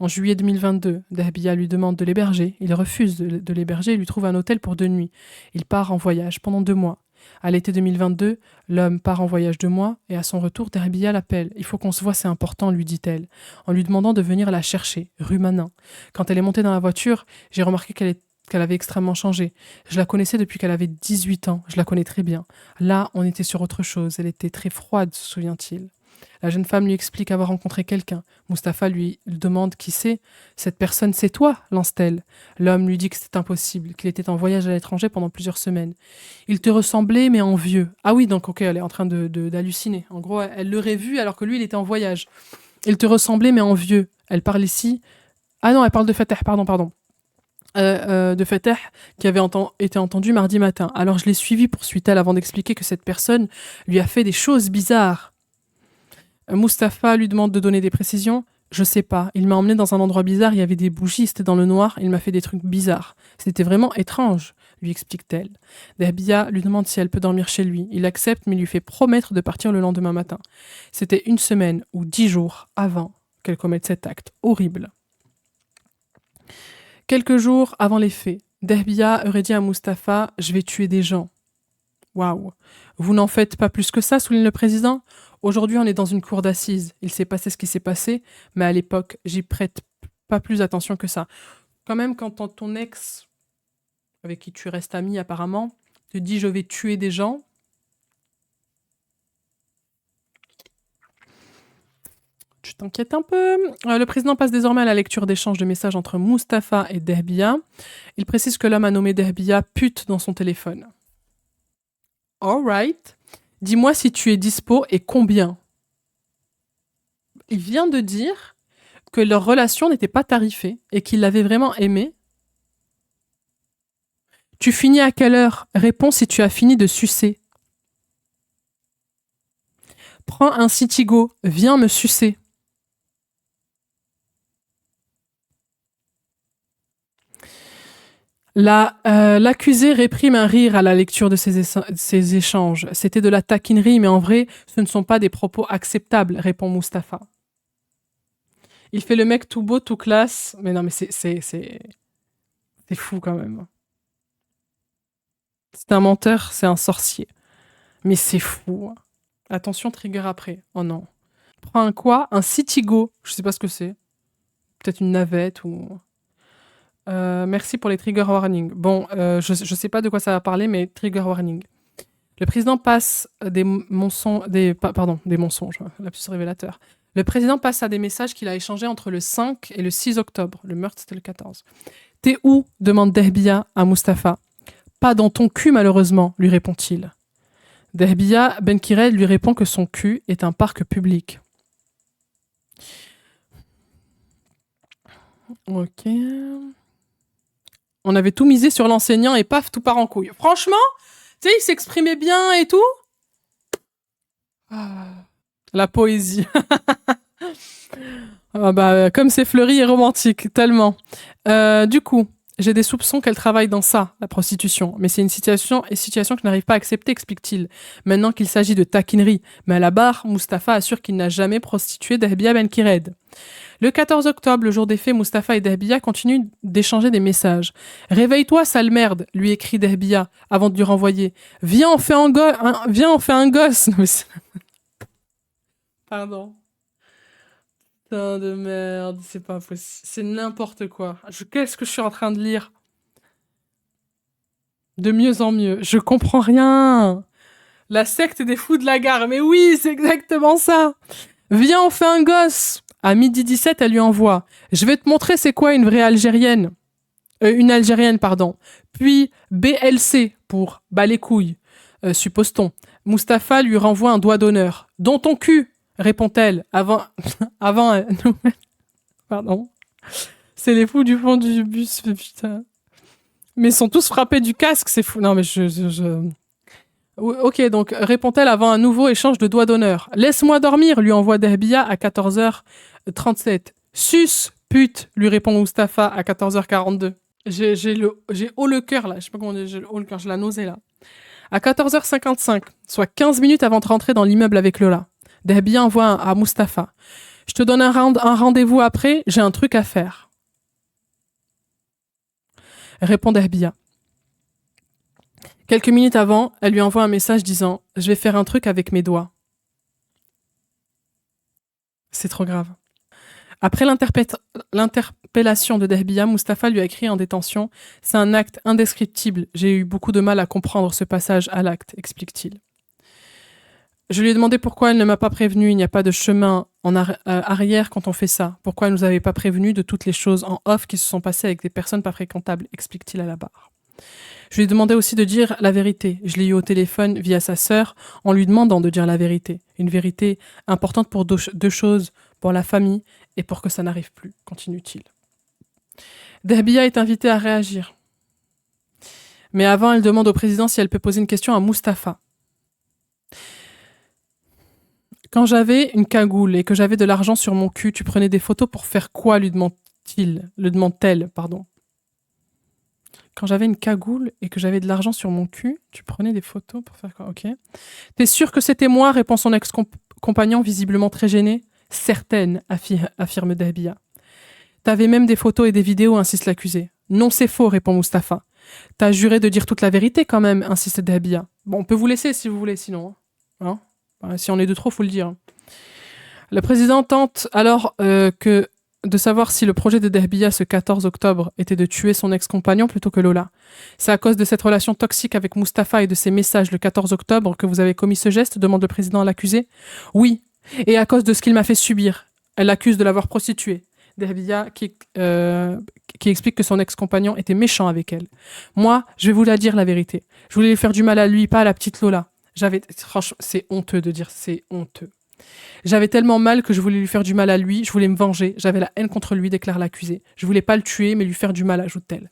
En juillet 2022, Dehbia lui demande de l'héberger. Il refuse de l'héberger et lui trouve un hôtel pour 2 nuits. Il part en voyage pendant 2 mois. À l'été 2022, l'homme part en voyage 2 mois et à son retour, Dehbia l'appelle. Il faut qu'on se voit, c'est important, lui dit-elle, en lui demandant de venir la chercher, rue Manin. Quand elle est montée dans la voiture, j'ai remarqué qu'elle avait extrêmement changé. Je la connaissais depuis qu'elle avait 18 ans, je la connais très bien. Là, on était sur autre chose, elle était très froide, se souvient-il. La jeune femme lui explique avoir rencontré quelqu'un. Mustapha lui demande qui c'est. Cette personne, c'est toi, lance-t-elle. L'homme lui dit que c'est impossible, qu'il était en voyage à l'étranger pendant plusieurs semaines. Il te ressemblait, mais en vieux. Ah oui, donc ok, elle est en train d'halluciner. En gros, elle l'aurait vu alors que lui, il était en voyage. Il te ressemblait, mais en vieux. Elle parle ici. Ah non, elle parle de Fatah, pardon. De Fatah qui avait été entendu mardi matin. Alors je l'ai suivi, poursuit-elle, avant d'expliquer que cette personne lui a fait des choses bizarres. Mustapha lui demande de donner des précisions. Je sais pas, il m'a emmené dans un endroit bizarre, il y avait des bougies, c'était dans le noir, il m'a fait des trucs bizarres. C'était vraiment étrange, lui explique-t-elle. Dehbia lui demande si elle peut dormir chez lui. Il accepte mais lui fait promettre de partir le lendemain matin. C'était 1 semaine ou 10 jours avant qu'elle commette cet acte horrible. Quelques jours avant les faits, Dehbia aurait dit à Mustapha « Je vais tuer des gens ». Waouh. Vous n'en faites pas plus que ça, souligne le président. Aujourd'hui, on est dans une cour d'assises. Il s'est passé ce qui s'est passé, mais à l'époque, j'y prête pas plus attention que ça. Quand même, quand ton ex, avec qui tu restes ami apparemment, te dis je vais tuer des gens. Tu t'inquiètes un peu. Le président passe désormais à la lecture d'échanges de messages entre Mustapha et Dehbiya. Il précise que l'homme a nommé Dehbiya pute dans son téléphone. Alright. Dis-moi si tu es dispo et combien. Il vient de dire que leur relation n'était pas tarifée et qu'il l'avait vraiment aimée. Tu finis à quelle heure? Réponds si tu as fini de sucer. Prends un Citigo, viens me sucer. L'accusé réprime un rire à la lecture de ces échanges. C'était de la taquinerie, mais en vrai, ce ne sont pas des propos acceptables, répond Mustapha. Il fait le mec tout beau, tout classe. Mais non, mais c'est fou quand même. C'est un menteur, c'est un sorcier. Mais c'est fou. Attention, trigger après. Oh non. Prends un quoi? Un Citigo. Je sais pas ce que c'est. Peut-être une navette ou... merci pour les trigger warnings. Bon, je sais pas de quoi ça va parler, mais trigger warning. Le président passe des mensonges, lapsus révélateur. Le président passe à des messages qu'il a échangés entre le 5 et le 6 octobre. Le meurtre, c'était le 14. T'es où? Demande Dehbiya à Mustapha. Pas dans ton cul, malheureusement, lui répond-il. Dehbiya Benkired lui répond que son cul est un parc public. Ok. On avait tout misé sur l'enseignant et paf, tout part en couille. Franchement, tu sais, il s'exprimait bien et tout. Ah, la poésie. Ah bah, comme c'est fleuri et romantique, tellement. Du coup, j'ai des soupçons qu'elle travaille dans ça, la prostitution. Mais c'est une situation que je n'arrive pas à accepter, explique-t-il. Maintenant qu'il s'agit de taquinerie. Mais à la barre, Mustapha assure qu'il n'a jamais prostitué Dehbiya Benkired. Le 14 octobre, le jour des faits, Mustapha et Dehbiya continuent d'échanger des messages. « Réveille-toi, sale merde !» lui écrit Dehbiya avant de lui renvoyer. « Viens, on fait un gosse !» Pardon. Putain de merde, c'est pas possible. C'est n'importe quoi. Qu'est-ce que je suis en train de lire? De mieux en mieux. Je comprends rien. La secte des fous de la gare. Mais oui, c'est exactement ça. Viens, on fait un gosse. À 12h17, elle lui envoie. Je vais te montrer c'est quoi une vraie Algérienne. Une Algérienne, pardon. Puis BLC pour bas les couilles, suppose-t-on. Mustapha lui renvoie un doigt d'honneur. Dans ton cul, répond-elle, avant Pardon. C'est les fous du fond du bus, putain. Mais ils sont tous frappés du casque, c'est fou. Non, mais Ok, donc répond-elle avant un nouveau échange de doigts d'honneur. Laisse-moi dormir, lui envoie Dehbiya à 14h37. Sus, pute, lui répond Mustapha à 14h42. J'ai haut le cœur là, je sais pas comment dire, j'ai haut le cœur, j'ai la nausée là. À 14h55, soit 15 minutes avant de rentrer dans l'immeuble avec Lola, Dehbiya envoie à Mustapha. Je te donne un rendez-vous après, j'ai un truc à faire. Répond Dehbiya. Quelques minutes avant, elle lui envoie un message disant « Je vais faire un truc avec mes doigts. » C'est trop grave. Après l'interpellation de Dehbiya, Mustapha lui a écrit en détention « C'est un acte indescriptible. J'ai eu beaucoup de mal à comprendre ce passage à l'acte, explique-t-il. Je lui ai demandé pourquoi elle ne m'a pas prévenu. Il n'y a pas de chemin en arrière quand on fait ça. Pourquoi elle ne nous avait pas prévenu de toutes les choses en off qui se sont passées avec des personnes pas fréquentables, explique-t-il à la barre. Je lui ai demandé aussi de dire la vérité. Je l'ai eu au téléphone via sa sœur en lui demandant de dire la vérité. Une vérité importante pour deux choses, pour la famille et pour que ça n'arrive plus, continue-t-il. Dehbiya est invitée à réagir. Mais avant, elle demande au président si elle peut poser une question à Mustapha. Quand j'avais une cagoule et que j'avais de l'argent sur mon cul, tu prenais des photos pour faire quoi, lui demande-t-elle, pardon. Quand j'avais une cagoule et que j'avais de l'argent sur mon cul, tu prenais des photos pour faire quoi? Ok. T'es sûr que c'était moi, répond son ex-compagnon, visiblement très gêné. Certaine, affirme Dehbiya. T'avais même des photos et des vidéos, insiste l'accusé. Non, c'est faux, répond Mustapha. T'as juré de dire toute la vérité quand même, insiste Dehbiya. Bon, on peut vous laisser si vous voulez, sinon. Si on est de trop, faut le dire. Le président tente alors que de savoir si le projet de Dehbiya ce 14 octobre était de tuer son ex-compagnon plutôt que Lola. C'est à cause de cette relation toxique avec Mustapha et de ses messages le 14 octobre que vous avez commis ce geste, demande le président à l'accusé. Oui, et à cause de ce qu'il m'a fait subir. Elle l'accuse de l'avoir prostituée. Dehbiya qui explique que son ex-compagnon était méchant avec elle. Moi, je vais vous la dire la vérité. Je voulais lui faire du mal à lui, pas à la petite Lola. Franchement, c'est honteux de dire, c'est honteux. J'avais tellement mal que je voulais lui faire du mal à lui, je voulais me venger, j'avais la haine contre lui, déclare l'accusé. Je voulais pas le tuer, mais lui faire du mal, ajoute-t-elle.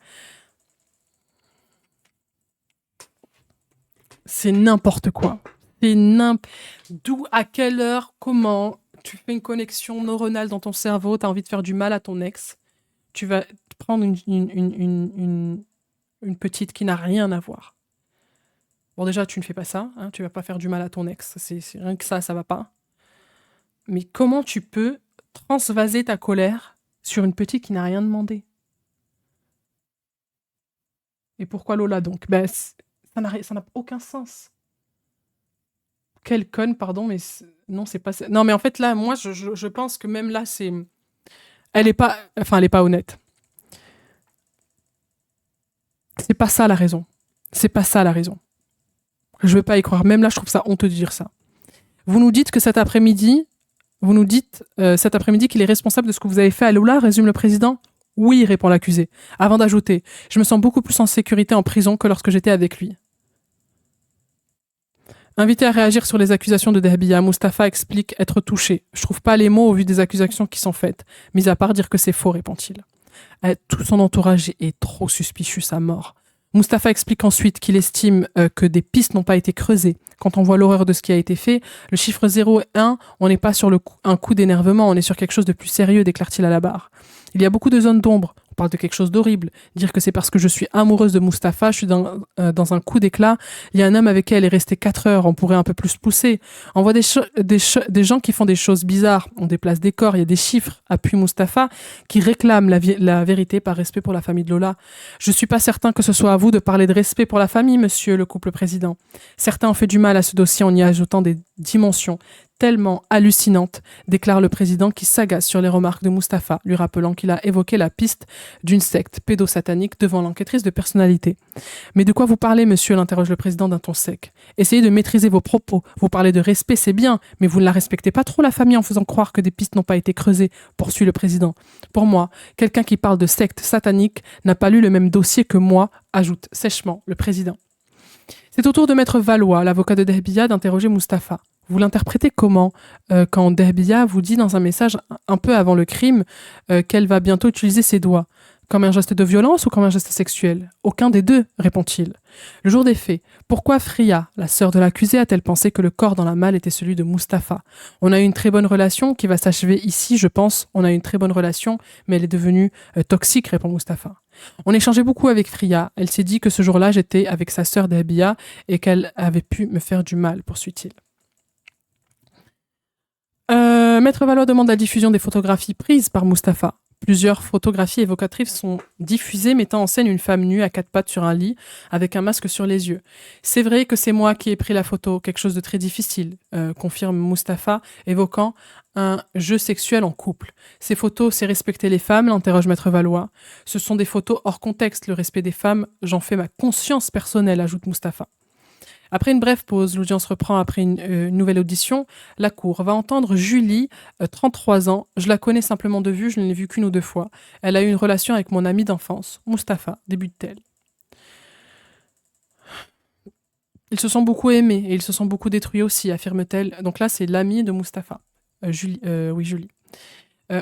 C'est n'importe quoi. D'où, à quelle heure, comment tu fais une connexion neuronale dans ton cerveau, tu as envie de faire du mal à ton ex, tu vas prendre une petite qui n'a rien à voir. Bon, déjà, tu ne fais pas ça, hein, tu vas pas faire du mal à ton ex, c'est rien que ça va pas. Mais comment tu peux transvaser ta colère sur une petite qui n'a rien demandé? Et pourquoi Lola donc? Ça n'a aucun sens. Quelle conne, pardon, mais non, c'est pas ça. Non, mais en fait, là, moi, je pense que même là, c'est... elle est pas honnête. C'est pas ça la raison. C'est pas ça la raison. Je veux pas y croire. Même là, je trouve ça honteux de dire ça. Vous nous dites que cet après-midi, qu'il est responsable de ce que vous avez fait à Lola, résume le président. Oui, répond l'accusé, avant d'ajouter « Je me sens beaucoup plus en sécurité en prison que lorsque j'étais avec lui ». Invité à réagir sur les accusations de Dehbiya, Mustapha explique être touché. « Je trouve pas les mots au vu des accusations qui sont faites, mis à part dire que c'est faux », répond-il. Tout son entourage est trop suspicieux à mort. Mustapha explique ensuite qu'il estime que des pistes n'ont pas été creusées. Quand on voit l'horreur de ce qui a été fait, le chiffre 0 et 1, on n'est pas sur un coup d'énervement, on est sur quelque chose de plus sérieux, déclare-t-il à la barre. Il y a beaucoup de zones d'ombre. On parle de quelque chose d'horrible. Dire que c'est parce que je suis amoureuse de Mustapha, je suis dans un coup d'éclat. Il y a un homme avec qui elle est restée 4 heures, on pourrait un peu plus pousser. On voit des gens qui font des choses bizarres, on déplace des corps, il y a des chiffres, appuie Mustapha, qui réclament la vérité par respect pour la famille de Lola. Je suis pas certain que ce soit à vous de parler de respect pour la famille, monsieur le couple président. Certains ont fait du mal à ce dossier en y ajoutant des dimensions tellement hallucinante, déclare le président qui s'agace sur les remarques de Mustapha, lui rappelant qu'il a évoqué la piste d'une secte pédosatanique devant l'enquêtrice de personnalité. Mais de quoi vous parlez, monsieur, l'interroge le président d'un ton sec. Essayez de maîtriser vos propos. Vous parlez de respect, c'est bien, mais vous ne la respectez pas trop, la famille, en faisant croire que des pistes n'ont pas été creusées, poursuit le président. Pour moi, quelqu'un qui parle de secte satanique n'a pas lu le même dossier que moi, ajoute sèchement le président. C'est au tour de maître Valois, l'avocat de Dehbiya, d'interroger Mustapha. Vous l'interprétez comment quand Dehbiya vous dit dans un message un peu avant le crime qu'elle va bientôt utiliser ses doigts? Comme un geste de violence ou comme un geste sexuel? Aucun des deux, répond-il. Le jour des faits, pourquoi Fria, la sœur de l'accusé, a-t-elle pensé que le corps dans la malle était celui de Mustapha? On a eu une très bonne relation qui va s'achever ici, je pense. On a eu une très bonne relation, mais elle est devenue toxique, répond Mustapha. On échangeait beaucoup avec Fria. Elle s'est dit que ce jour-là, j'étais avec sa sœur Dehbiya et qu'elle avait pu me faire du mal, poursuit-il. Maître Valois demande la diffusion des photographies prises par Mustapha. Plusieurs photographies évocatives sont diffusées mettant en scène une femme nue à 4 pattes sur un lit avec un masque sur les yeux. C'est vrai que c'est moi qui ai pris la photo, quelque chose de très difficile, confirme Mustapha, évoquant un jeu sexuel en couple. Ces photos, c'est respecter les femmes, l'interroge Maître Valois. Ce sont des photos hors contexte, le respect des femmes, j'en fais ma conscience personnelle, ajoute Mustapha. Après une brève pause, l'audience reprend après une nouvelle audition. La cour va entendre Julie, 33 ans. Je la connais simplement de vue, je ne l'ai vue qu'une ou deux fois. Elle a eu une relation avec mon ami d'enfance, Mustapha, débute-t-elle. Ils se sont beaucoup aimés et ils se sont beaucoup détruits aussi, affirme-t-elle. Donc là, c'est l'ami de Mustapha. Julie.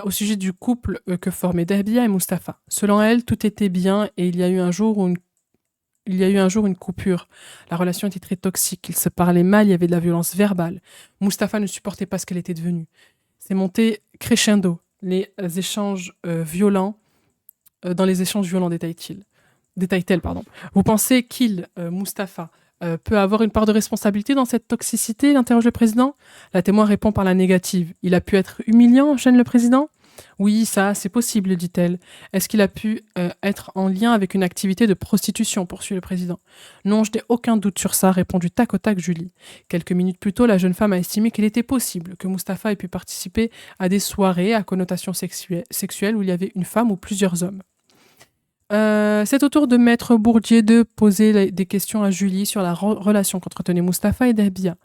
Au sujet du couple que formaient Dehbiya et Mustapha. Selon elle, tout était bien et il y a eu un jour une coupure. La relation était très toxique. Ils se parlaient mal, il y avait de la violence verbale. Mustapha ne supportait pas ce qu'elle était devenue. C'est monté crescendo. Les échanges violents, dans les échanges violents, détaille-t-elle. Vous pensez qu'il, Mustapha, peut avoir une part de responsabilité dans cette toxicité, l'interroge le président. La témoin répond par la négative. Il a pu être humiliant, enchaîne le président. Oui, ça, c'est possible, dit-elle. Est-ce qu'il a pu être en lien avec une activité de prostitution, poursuit le président. Non, je n'ai aucun doute sur ça, répond du tac au tac Julie. Quelques minutes plus tôt, la jeune femme a estimé qu'il était possible que Mustapha ait pu participer à des soirées à connotation sexuelle où il y avait une femme ou plusieurs hommes. C'est au tour de Maître Bourdier de poser des questions à Julie sur la relation qu'entretenaient Mustapha et Dahbia.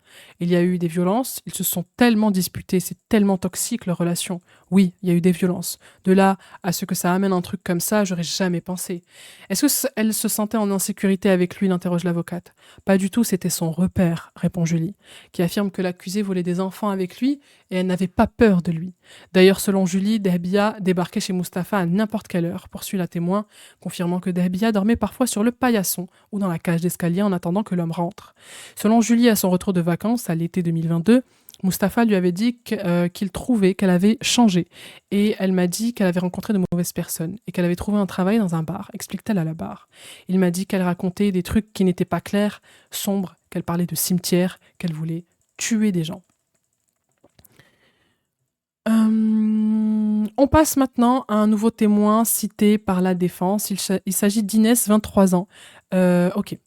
Il y a eu des violences, ils se sont tellement disputés, c'est tellement toxique leur relation. Oui, il y a eu des violences. De là à ce que ça amène un truc comme ça, j'aurais jamais pensé. Est-ce qu'elle se sentait en insécurité avec lui, l'interroge l'avocate. Pas du tout, c'était son repère, répond Julie, qui affirme que l'accusé volait des enfants avec lui et elle n'avait pas peur de lui. D'ailleurs, selon Julie, Dahbia débarquait chez Mustapha à n'importe quelle heure, poursuit la témoin, confirmant que Dahbia dormait parfois sur le paillasson ou dans la cage d'escalier en attendant que l'homme rentre. Selon Julie, à son retour de vacances, à l'été 2022, Mustapha lui avait dit qu'il trouvait qu'elle avait changé. Et elle m'a dit qu'elle avait rencontré de mauvaises personnes et qu'elle avait trouvé un travail dans un bar, explique-t-elle à la barre. Il m'a dit qu'elle racontait des trucs qui n'étaient pas clairs, sombres, qu'elle parlait de cimetière, qu'elle voulait tuer des gens. On passe maintenant à un nouveau témoin cité par la défense. Il s'agit d'Inès, 23 ans. Ok.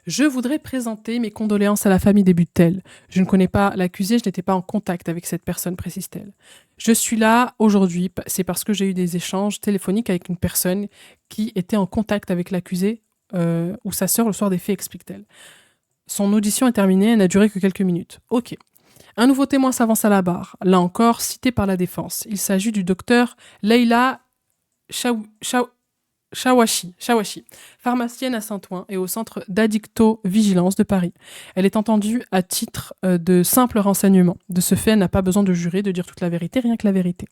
Je voudrais présenter mes condoléances à la famille des Butel. Je ne connais pas l'accusé, je n'étais pas en contact avec cette personne, précise-t-elle. Je suis là aujourd'hui, c'est parce que j'ai eu des échanges téléphoniques avec une personne qui était en contact avec l'accusé ou sa sœur le soir des faits, explique-t-elle. Son audition est terminée, elle n'a duré que quelques minutes. Ok. Un nouveau témoin s'avance à la barre, là encore cité par la défense. Il s'agit du docteur Leila Chawashi, pharmacienne à Saint-Ouen et au centre d'addicto-vigilance de Paris. Elle est entendue à titre de simple renseignement. De ce fait, elle n'a pas besoin de jurer, de dire toute la vérité, rien que la vérité.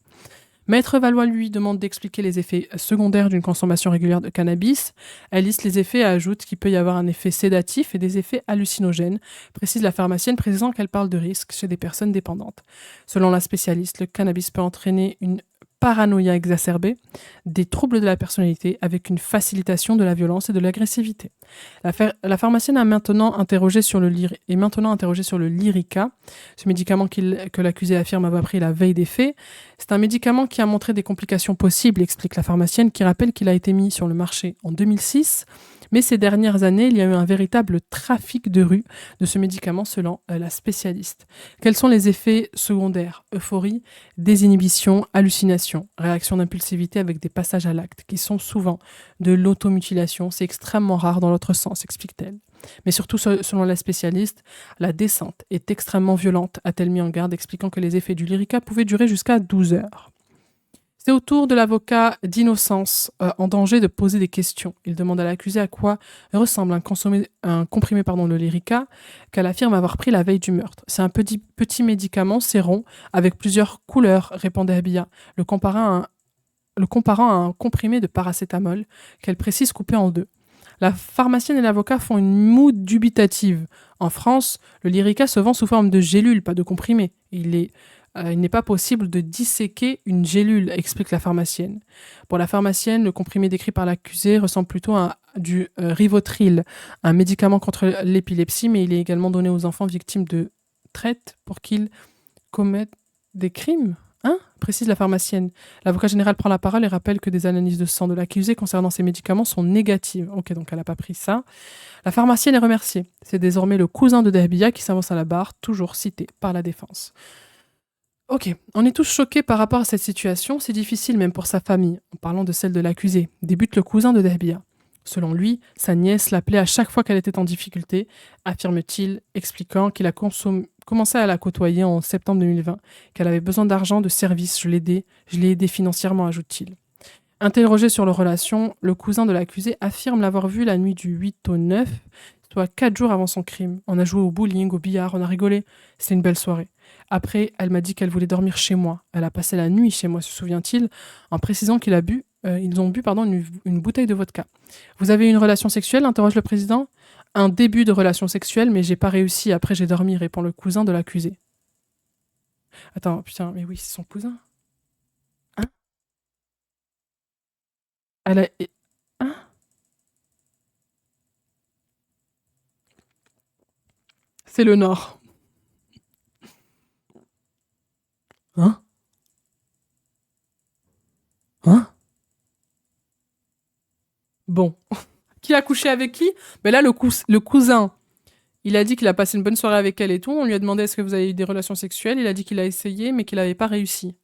Maître Valois lui demande d'expliquer les effets secondaires d'une consommation régulière de cannabis. Elle liste les effets et ajoute qu'il peut y avoir un effet sédatif et des effets hallucinogènes, précise la pharmacienne, précisant qu'elle parle de risques chez des personnes dépendantes. Selon la spécialiste, le cannabis peut entraîner une paranoïa exacerbée, des troubles de la personnalité avec une facilitation de la violence et de l'agressivité. La pharmacienne est maintenant interrogée sur le Lyrica, ce médicament que l'accusé affirme avoir pris la veille des faits. C'est un médicament qui a montré des complications possibles, explique la pharmacienne, qui rappelle qu'il a été mis sur le marché en 2006. Mais ces dernières années, il y a eu un véritable trafic de rue de ce médicament selon la spécialiste. Quels sont les effets secondaires ? Euphorie, désinhibition, hallucination, réaction d'impulsivité avec des passages à l'acte, qui sont souvent de l'automutilation. C'est extrêmement rare dans l'autre sens, explique-t-elle. Mais surtout, selon la spécialiste, la descente est extrêmement violente, a-t-elle mis en garde, expliquant que les effets du Lyrica pouvaient durer jusqu'à 12 heures. C'est au tour de l'avocat d'innocence en danger de poser des questions. Il demande à l'accusé à quoi ressemble un comprimé le Lyrica qu'elle affirme avoir pris la veille du meurtre. C'est un petit médicament, c'est rond, avec plusieurs couleurs, répondait Abia, le comparant à un comprimé de paracétamol qu'elle précise coupé en deux. La pharmacienne et l'avocat font une moue dubitative. En France, le Lyrica se vend sous forme de gélule, pas de comprimé. Il n'est pas possible de disséquer une gélule, explique la pharmacienne. Pour la pharmacienne, le comprimé décrit par l'accusé ressemble plutôt à du Rivotril, un médicament contre l'épilepsie, mais il est également donné aux enfants victimes de traite pour qu'ils commettent des crimes. Hein ? Précise la pharmacienne. L'avocat général prend la parole et rappelle que des analyses de sang de l'accusé concernant ces médicaments sont négatives. Ok, donc elle n'a pas pris ça. La pharmacienne est remerciée. C'est désormais le cousin de Dahbia qui s'avance à la barre, toujours cité par la défense. Ok, on est tous choqués par rapport à cette situation, c'est difficile même pour sa famille. En parlant de celle de l'accusé, débute le cousin de Dahbia. Selon lui, sa nièce l'appelait à chaque fois qu'elle était en difficulté, affirme-t-il, expliquant qu'il a commencé à la côtoyer en septembre 2020, qu'elle avait besoin d'argent, de services, je l'ai aidé financièrement, ajoute-t-il. Interrogé sur leur relation, le cousin de l'accusé affirme l'avoir vu la nuit du 8 au 9, soit 4 jours avant son crime. On a joué au bowling, au billard, on a rigolé. C'était une belle soirée. Après, elle m'a dit qu'elle voulait dormir chez moi. Elle a passé la nuit chez moi, se souvient-il, en précisant qu'ils ont bu une bouteille de vodka. Vous avez eu une relation sexuelle ? Interroge le président. Un début de relation sexuelle, mais j'ai pas réussi. Après, j'ai dormi, répond le cousin de l'accusé. Attends, putain, mais oui, c'est son cousin. Hein ? Elle a... Hein ? C'est le Nord. Hein ? Hein? Bon. Qui a couché avec qui? Ben là, le cousin, il a dit qu'il a passé une bonne soirée avec elle et tout. On lui a demandé est-ce que vous avez eu des relations sexuelles. Il a dit qu'il a essayé, mais qu'il n'avait pas réussi.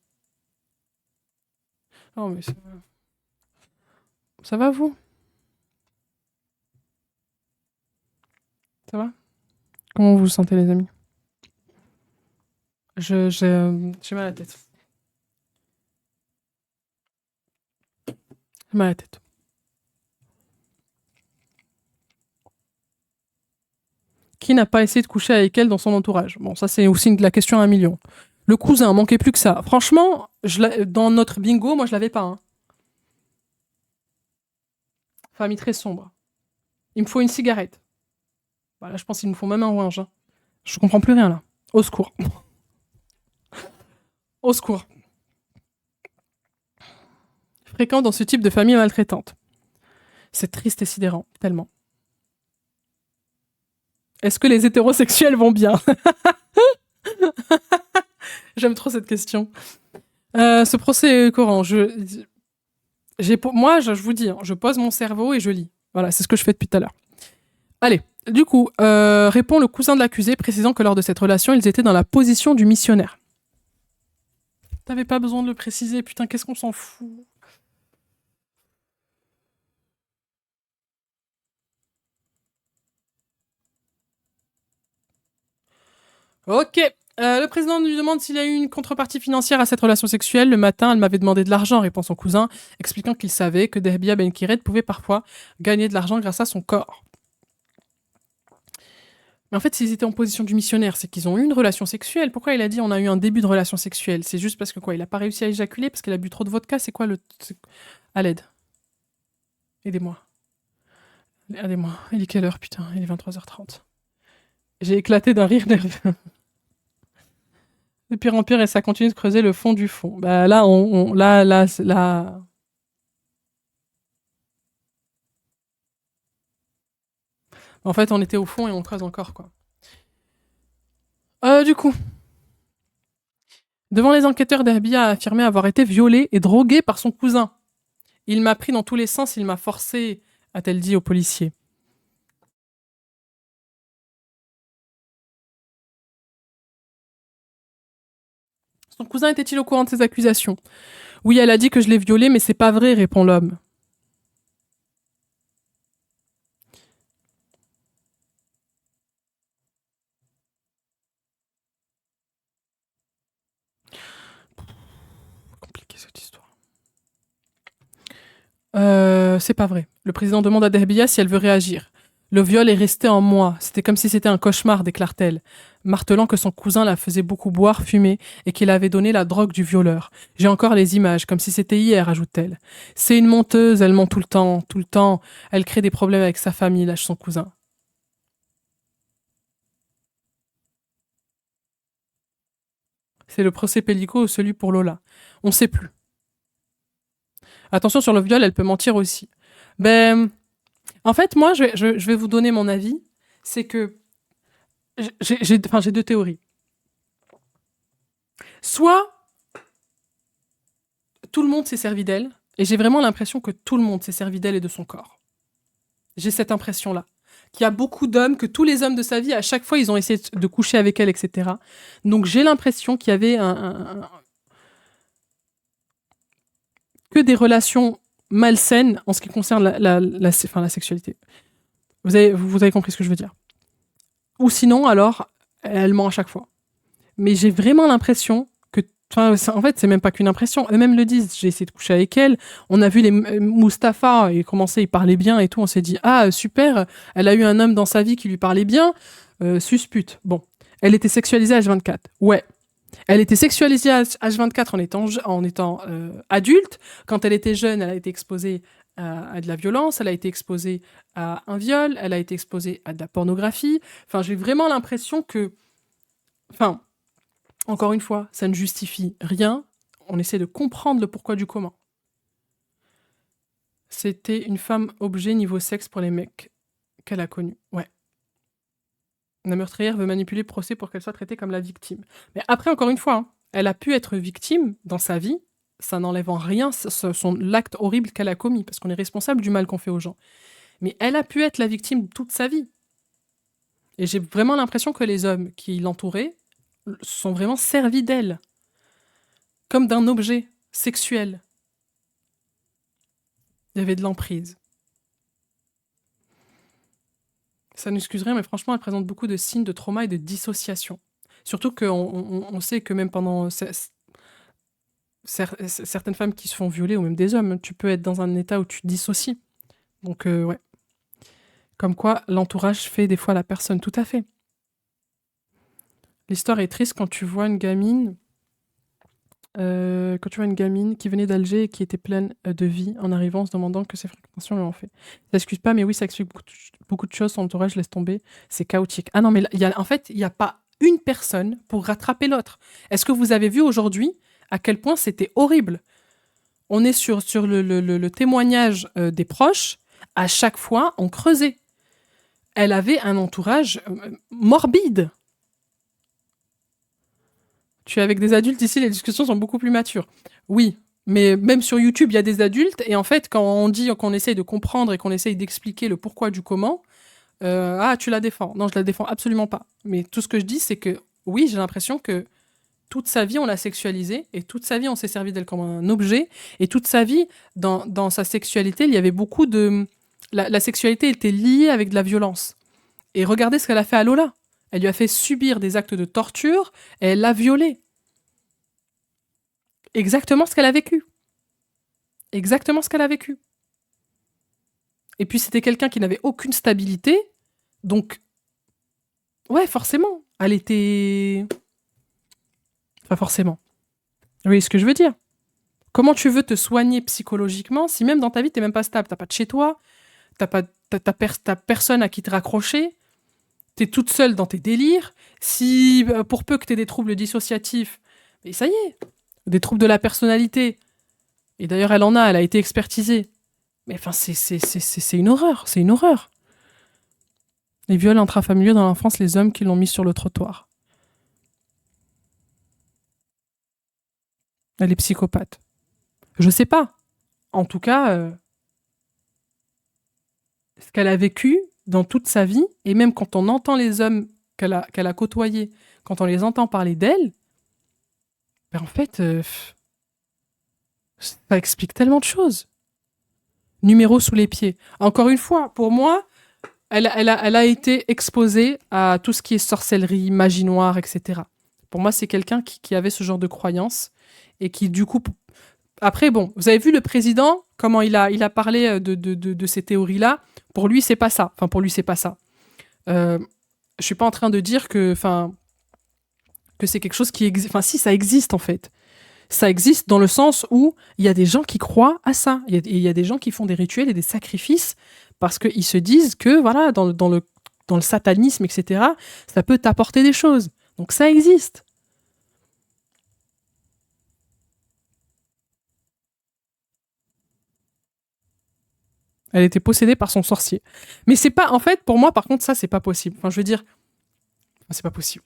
Oh, mais ça va, vous? Ça va? Comment vous vous sentez, les amis? J'ai mal à la tête. J'ai mal à la tête. Qui n'a pas essayé de coucher avec elle dans son entourage? Bon, ça, c'est aussi la question à 1 million. Le cousin, manquait plus que ça. Franchement, dans notre bingo, moi, je l'avais pas. Hein. Famille très sombre. Il me faut une cigarette. Voilà, je pense qu'il me faut même un ouinge. Hein. Je comprends plus rien, là. Au secours. Au secours. Fréquent dans ce type de famille maltraitante. C'est triste et sidérant, tellement. Est-ce que les hétérosexuels vont bien? J'aime trop cette question. Ce procès est courant. Moi, je vous dis, hein, je pose mon cerveau et je lis. Voilà, c'est ce que je fais depuis tout à l'heure. Allez, du coup, répond le cousin de l'accusé, précisant que lors de cette relation, ils étaient dans la position du missionnaire. T'avais pas besoin de le préciser, putain, qu'est-ce qu'on s'en fout? Ok. Le président lui demande s'il a eu une contrepartie financière à cette relation sexuelle. Le matin, elle m'avait demandé de l'argent, répond son cousin, expliquant qu'il savait que Dehbia Ben Kiret pouvait parfois gagner de l'argent grâce à son corps. Mais en fait, s'ils étaient en position du missionnaire, c'est qu'ils ont eu une relation sexuelle. Pourquoi il a dit on a eu un début de relation sexuelle? C'est juste parce que quoi? Il a pas réussi à éjaculer parce qu'il a bu trop de vodka? C'est quoi le... À l'aide. Aidez-moi. Aidez-moi. Il est quelle heure, putain? Il est 23h30. J'ai éclaté d'un rire nerveux. De pire en pire, et ça continue de creuser le fond du fond. Bah là, là. En fait, on était au fond et on creuse encore, quoi. Du coup, devant les enquêteurs, Dehbia a affirmé avoir été violée et droguée par son cousin. Il m'a pris dans tous les sens, il m'a forcé, a-t-elle dit aux policiers. Son cousin était-il au courant de ces accusations? Oui, elle a dit que je l'ai violée, mais c'est pas vrai, répond l'homme. Compliqué cette histoire. C'est pas vrai. Le président demande à Dehbia si elle veut réagir. Le viol est resté en moi. C'était comme si c'était un cauchemar, déclare-t-elle, martelant que son cousin la faisait beaucoup boire, fumer, et qu'il avait donné la drogue du violeur. J'ai encore les images, comme si c'était hier, ajoute-t-elle. C'est une menteuse, elle ment tout le temps, tout le temps. Elle crée des problèmes avec sa famille, lâche son cousin. C'est le procès Pellico ou celui pour Lola. On sait plus. Attention sur le viol, elle peut mentir aussi. Ben, en fait, moi, je vais vous donner mon avis. C'est que j'ai 2 théories. Soit tout le monde s'est servi d'elle, et j'ai vraiment l'impression que tout le monde s'est servi d'elle et de son corps. J'ai cette impression-là. Qu'il y a beaucoup d'hommes, que tous les hommes de sa vie, à chaque fois, ils ont essayé de coucher avec elle, etc. Donc j'ai l'impression qu'il y avait que des relations malsaines en ce qui concerne la sexualité. Vous avez compris ce que je veux dire. Ou sinon, alors, elle ment à chaque fois. Mais j'ai vraiment l'impression que... En fait, c'est même pas qu'une impression. Eux-mêmes le disent. J'ai essayé de coucher avec elle. On a vu les Mustapha, il commençait, il parlait bien et tout. On s'est dit, ah, super, elle a eu un homme dans sa vie qui lui parlait bien. Suspute. Bon. Elle était sexualisée à H24. Ouais. Elle était sexualisée à H24 en étant adulte. Quand elle était jeune, elle a été exposée à de la violence, elle a été exposée à un viol, elle a été exposée à de la pornographie. Enfin, j'ai vraiment l'impression que... Enfin, encore une fois, ça ne justifie rien. On essaie de comprendre le pourquoi du comment. C'était une femme objet niveau sexe pour les mecs qu'elle a connus. Ouais. La meurtrière veut manipuler le procès pour qu'elle soit traitée comme la victime. Mais après, encore une fois, hein, elle a pu être victime dans sa vie ça n'enlève en rien l'acte horrible qu'elle a commis, parce qu'on est responsable du mal qu'on fait aux gens. Mais elle a pu être la victime toute sa vie. Et j'ai vraiment l'impression que les hommes qui l'entouraient sont vraiment servis d'elle, comme d'un objet sexuel. Il y avait de l'emprise. Ça n'excuse rien, mais franchement, elle présente beaucoup de signes de trauma et de dissociation. Surtout qu'on sait que même pendant certaines femmes qui se font violer, ou même des hommes, tu peux être dans un état où tu te dissocies. Donc, ouais. Comme quoi, l'entourage fait des fois la personne, tout à fait. L'histoire est triste quand tu vois une gamine qui venait d'Alger et qui était pleine de vie en arrivant en se demandant que ses fréquentations lui ont fait. Ça n'excuse pas, mais oui, ça explique beaucoup de choses. Son entourage laisse tomber, c'est chaotique. Ah non, mais en fait, il n'y a pas une personne pour rattraper l'autre. Est-ce que vous avez vu aujourd'hui à quel point c'était horrible? On est sur le témoignage des proches. À chaque fois, on creusait. Elle avait un entourage morbide. Tu es avec des adultes, ici, les discussions sont beaucoup plus matures. Oui, mais même sur YouTube, il y a des adultes, et en fait, quand on dit qu'on essaye de comprendre et qu'on essaye d'expliquer le pourquoi du comment, tu la défends. Non, je la défends absolument pas. Mais tout ce que je dis, c'est que, oui, j'ai l'impression que toute sa vie, on l'a sexualisée, et toute sa vie, on s'est servi d'elle comme un objet, et toute sa vie, dans sa sexualité, il y avait beaucoup de... La sexualité était liée avec de la violence. Et regardez ce qu'elle a fait à Lola. Elle lui a fait subir des actes de torture et elle l'a violée. Exactement ce qu'elle a vécu. Exactement ce qu'elle a vécu. Et puis c'était quelqu'un qui n'avait aucune stabilité. Donc, ouais, forcément. Elle était... Enfin, forcément. Vous voyez ce que je veux dire? Comment tu veux te soigner psychologiquement si même dans ta vie, t'es même pas stable? T'as pas de chez toi, t'as personne à qui te raccrocher, t'es toute seule dans tes délires. Si, pour peu que t'aies des troubles dissociatifs, mais ça y est, des troubles de la personnalité. Et d'ailleurs, elle a été expertisée. Mais enfin, c'est une horreur, c'est une horreur. Les viols intrafamiliaux dans l'enfance, les hommes qui l'ont mis sur le trottoir. Elle est psychopathe. Je sais pas. En tout cas, ce qu'elle a vécu dans toute sa vie, et même quand on entend les hommes qu'elle a côtoyés, quand on les entend parler d'elle, ben en fait, ça explique tellement de choses. Numéro sous les pieds. Encore une fois, pour moi, elle a été exposée à tout ce qui est sorcellerie, magie noire, etc. Pour moi, c'est quelqu'un qui avait ce genre de croyances et qui, du coup... Après, bon, vous avez vu le président, comment il a parlé de ces théories-là. Pour lui, c'est pas ça. Enfin, pour lui, c'est pas ça. Je suis pas en train de dire que c'est quelque chose qui existe. Enfin, si, ça existe, en fait. Ça existe dans le sens où il y a des gens qui croient à ça. Il y a des gens qui font des rituels et des sacrifices parce qu'ils se disent que, voilà, dans le satanisme, etc., ça peut t'apporter des choses. Donc ça existe. Elle était possédée par son sorcier. Mais c'est pas, en fait, pour moi, par contre, ça, c'est pas possible. Enfin, je veux dire, c'est pas possible.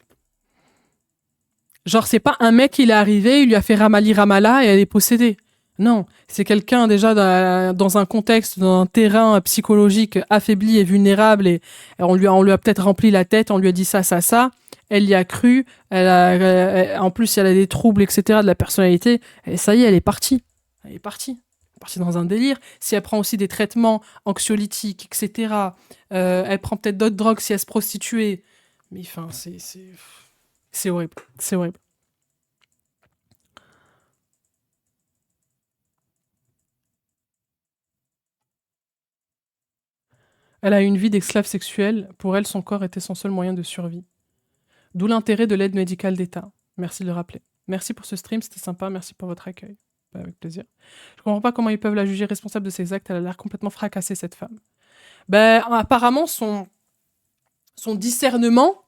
Genre, c'est pas un mec, il est arrivé, il lui a fait Ramali Ramala et elle est possédée. Non, c'est quelqu'un déjà dans un contexte, dans un terrain psychologique affaibli et vulnérable et on lui a peut-être rempli la tête, on lui a dit ça, ça, ça. Elle y a cru, en plus elle a des troubles, etc. de la personnalité. Et ça y est, elle est partie. Elle est partie. Elle est partie dans un délire. Si elle prend aussi des traitements anxiolytiques, etc. Elle prend peut-être d'autres drogues si elle se prostituait. Mais enfin, c'est horrible. C'est horrible. Elle a eu une vie d'esclave sexuelle. Pour elle, son corps était son seul moyen de survie. D'où l'intérêt de l'aide médicale d'État. Merci de le rappeler. Merci pour ce stream, c'était sympa. Merci pour votre accueil. Bah, avec plaisir. Je comprends pas comment ils peuvent la juger responsable de ses actes. Elle a l'air complètement fracassée, cette femme. Ben, apparemment, son discernement,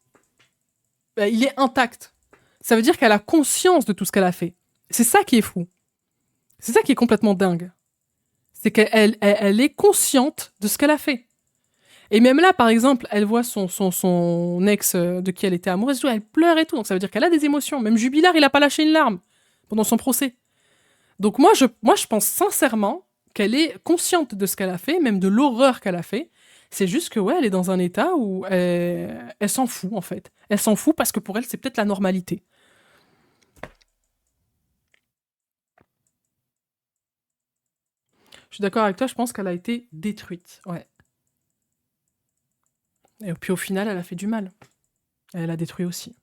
il est intact. Ça veut dire qu'elle a conscience de tout ce qu'elle a fait. C'est ça qui est fou. C'est ça qui est complètement dingue. C'est qu'elle est consciente de ce qu'elle a fait. Et même là, par exemple, elle voit son ex de qui elle était amoureuse, elle pleure et tout. Donc ça veut dire qu'elle a des émotions. Même Jubilard, il a pas lâché une larme pendant son procès. Donc moi, je pense sincèrement qu'elle est consciente de ce qu'elle a fait, même de l'horreur qu'elle a fait. C'est juste que ouais, elle est dans un état où elle s'en fout en fait. Elle s'en fout parce que pour elle, c'est peut-être la normalité. Je suis d'accord avec toi, je pense qu'elle a été détruite. Ouais. Et puis au final, elle a fait du mal. Elle a détruit aussi.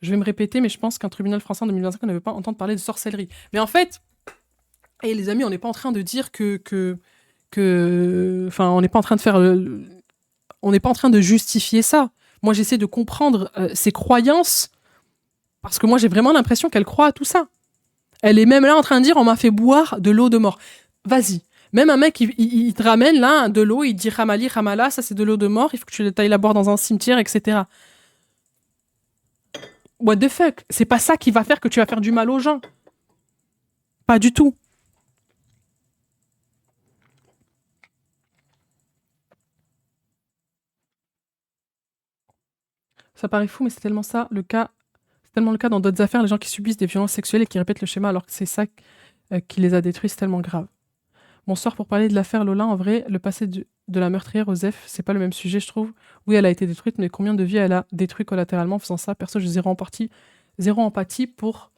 Je vais me répéter, mais je pense qu'un tribunal français en 2025 ne veut pas entendre parler de sorcellerie. Mais en fait, et les amis, on n'est pas en train de dire enfin, on n'est pas en train de faire, on n'est pas en train de justifier ça. Moi, j'essaie de comprendre ses croyances parce que moi, j'ai vraiment l'impression qu'elle croit à tout ça. Elle est même là en train de dire, on m'a fait boire de l'eau de mort. Vas-y. Même un mec, il te ramène là de l'eau, il dit Ramali, Ramala, ça c'est de l'eau de mort, il faut que tu ailles la boire dans un cimetière, etc. What the fuck? C'est pas ça qui va faire que tu vas faire du mal aux gens. Pas du tout. Ça paraît fou, mais c'est tellement ça le cas. C'est tellement le cas dans d'autres affaires, les gens qui subissent des violences sexuelles et qui répètent le schéma alors que c'est ça qui les a détruits, c'est tellement grave. Bonsoir, pour parler de l'affaire Lola, en vrai, le passé de la meurtrière Osef, c'est pas le même sujet, je trouve. Oui, elle a été détruite, mais combien de vies elle a détruit collatéralement en faisant ça? Perso, j'ai zéro empathie pour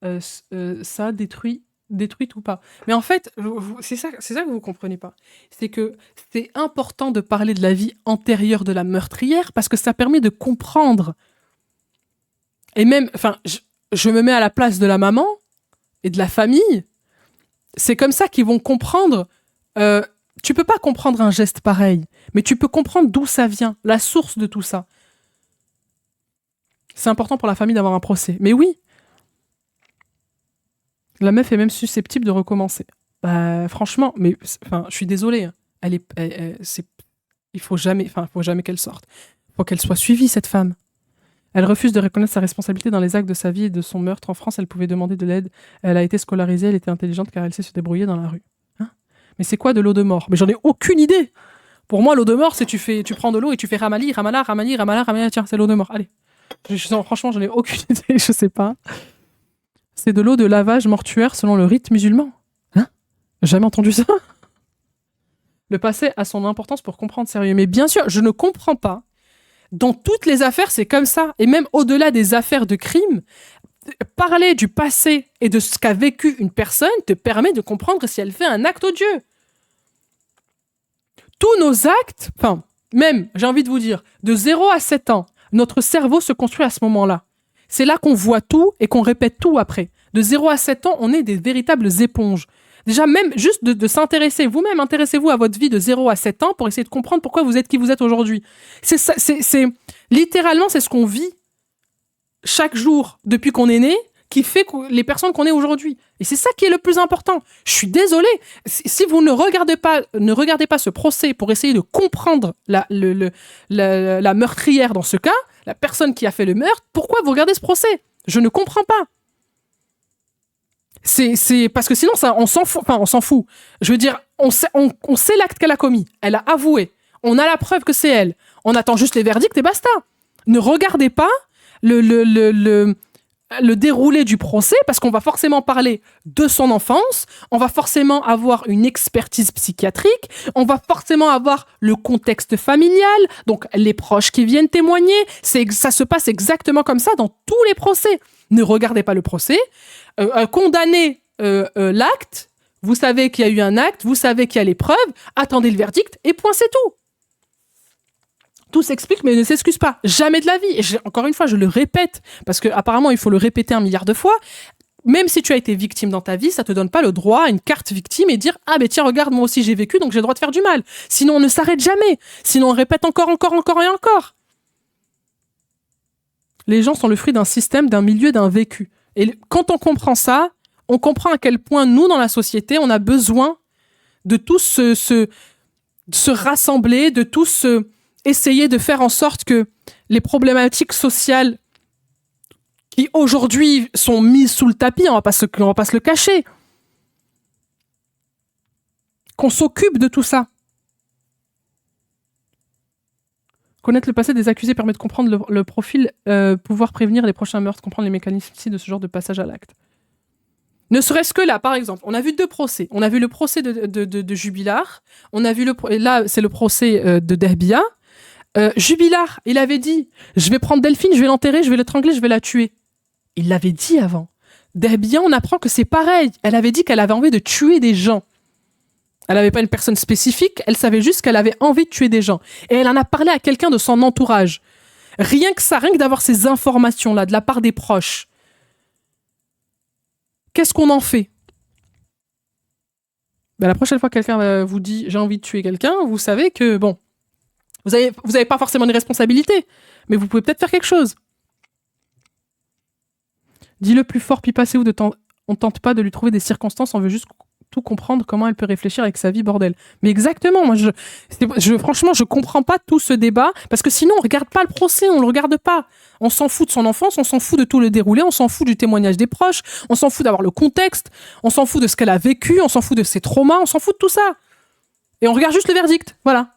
ça, détruite ou pas. Mais en fait, c'est ça que vous comprenez pas. C'est que c'est important de parler de la vie antérieure de la meurtrière parce que ça permet de comprendre. Et même, enfin, je me mets à la place de la maman et de la famille. C'est comme ça qu'ils vont comprendre. Tu peux pas comprendre un geste pareil, mais tu peux comprendre d'où ça vient, la source de tout ça. C'est important pour la famille d'avoir un procès. Mais oui, la meuf est même susceptible de recommencer. Bah, franchement, mais enfin, je suis désolée. Il faut jamais qu'elle sorte. Il faut qu'elle soit suivie, cette femme. Elle refuse de reconnaître sa responsabilité dans les actes de sa vie et de son meurtre. En France, elle pouvait demander de l'aide. Elle a été scolarisée, elle était intelligente car elle sait se débrouiller dans la rue. Hein? Mais c'est quoi de l'eau de mort? Mais j'en ai aucune idée. Pour moi, l'eau de mort, c'est tu prends de l'eau et tu fais Ramali, Ramala, Ramali, Ramala, Ramala, tiens, c'est l'eau de mort. Allez. Franchement, j'en ai aucune idée, je sais pas. C'est de l'eau de lavage mortuaire selon le rite musulman. Hein? Jamais entendu ça. Le passé a son importance pour comprendre sérieux. Mais bien sûr, je ne comprends pas. Dans toutes les affaires, c'est comme ça. Et même au-delà des affaires de crime, parler du passé et de ce qu'a vécu une personne te permet de comprendre si elle fait un acte odieux. Tous nos actes, enfin, même, j'ai envie de vous dire, de 0 à 7 ans, notre cerveau se construit à ce moment-là. C'est là qu'on voit tout et qu'on répète tout après. De 0 à 7 ans, on est des véritables éponges. Déjà, même juste de s'intéresser, vous-même, intéressez-vous à votre vie de 0 à 7 ans pour essayer de comprendre pourquoi vous êtes qui vous êtes aujourd'hui. Littéralement, c'est ce qu'on vit chaque jour depuis qu'on est né qui fait les personnes qu'on est aujourd'hui. Et c'est ça qui est le plus important. Je suis désolée. Si vous ne regardez pas ce procès pour essayer de comprendre la meurtrière dans ce cas, la personne qui a fait le meurtre, pourquoi vous regardez ce procès? Je ne comprends pas. C'est parce que sinon, ça, on s'en fout. Enfin, on s'en fout. Je veux dire, on sait l'acte qu'elle a commis. Elle a avoué. On a la preuve que c'est elle. On attend juste les verdicts et basta. Ne regardez pas le déroulé du procès parce qu'on va forcément parler de son enfance, on va forcément avoir une expertise psychiatrique, on va forcément avoir le contexte familial, donc les proches qui viennent témoigner. Ça se passe exactement comme ça dans tous les procès. Ne regardez pas le procès, condamnez l'acte, vous savez qu'il y a eu un acte, vous savez qu'il y a les preuves, attendez le verdict et point, c'est tout. Tout s'explique, mais ne s'excuse pas. Jamais de la vie. Et encore une fois, je le répète, parce qu'apparemment, il faut le répéter 1 milliard de fois. Même si tu as été victime dans ta vie, ça te donne pas le droit à une carte victime et dire « Ah, ben tiens, regarde, moi aussi j'ai vécu, donc j'ai le droit de faire du mal. » Sinon, on ne s'arrête jamais. Sinon, on répète encore et encore. Les gens sont le fruit d'un système, d'un milieu, d'un vécu. Et quand on comprend ça, on comprend à quel point, nous, dans la société, on a besoin de tous se rassembler, de tous essayer de faire en sorte que les problématiques sociales qui aujourd'hui sont mises sous le tapis, on va pas se le cacher, qu'on s'occupe de tout ça. Connaître le passé des accusés permet de comprendre le profil, pouvoir prévenir les prochains meurtres, comprendre les mécanismes de ce genre de passage à l'acte. Ne serait-ce que là, par exemple, on a vu 2 procès. On a vu le procès de Jubilard. On a vu là, c'est le procès de Dahbia. Jubilard, il avait dit, je vais prendre Delphine, je vais l'enterrer, je vais l'étrangler, je vais la tuer. Il l'avait dit avant. Dahbia, on apprend que c'est pareil. Elle avait dit qu'elle avait envie de tuer des gens. Elle n'avait pas une personne spécifique, elle savait juste qu'elle avait envie de tuer des gens. Et elle en a parlé à quelqu'un de son entourage. Rien que ça, rien que d'avoir ces informations-là de la part des proches. Qu'est-ce qu'on en fait? Ben, la prochaine fois que quelqu'un vous dit j'ai envie de tuer quelqu'un, vous savez que, bon, vous avez pas forcément une responsabilité, mais vous pouvez peut-être faire quelque chose. Dis-le plus fort, Pipa, c'est où on tente pas de lui trouver des circonstances, on veut juste tout comprendre comment elle peut réfléchir avec sa vie, bordel. Mais exactement, moi, franchement, je comprends pas tout ce débat, parce que sinon, on regarde pas le procès, on le regarde pas. On s'en fout de son enfance, on s'en fout de tout le déroulé, on s'en fout du témoignage des proches, on s'en fout d'avoir le contexte, on s'en fout de ce qu'elle a vécu, on s'en fout de ses traumas, on s'en fout de tout ça. Et on regarde juste le verdict, voilà.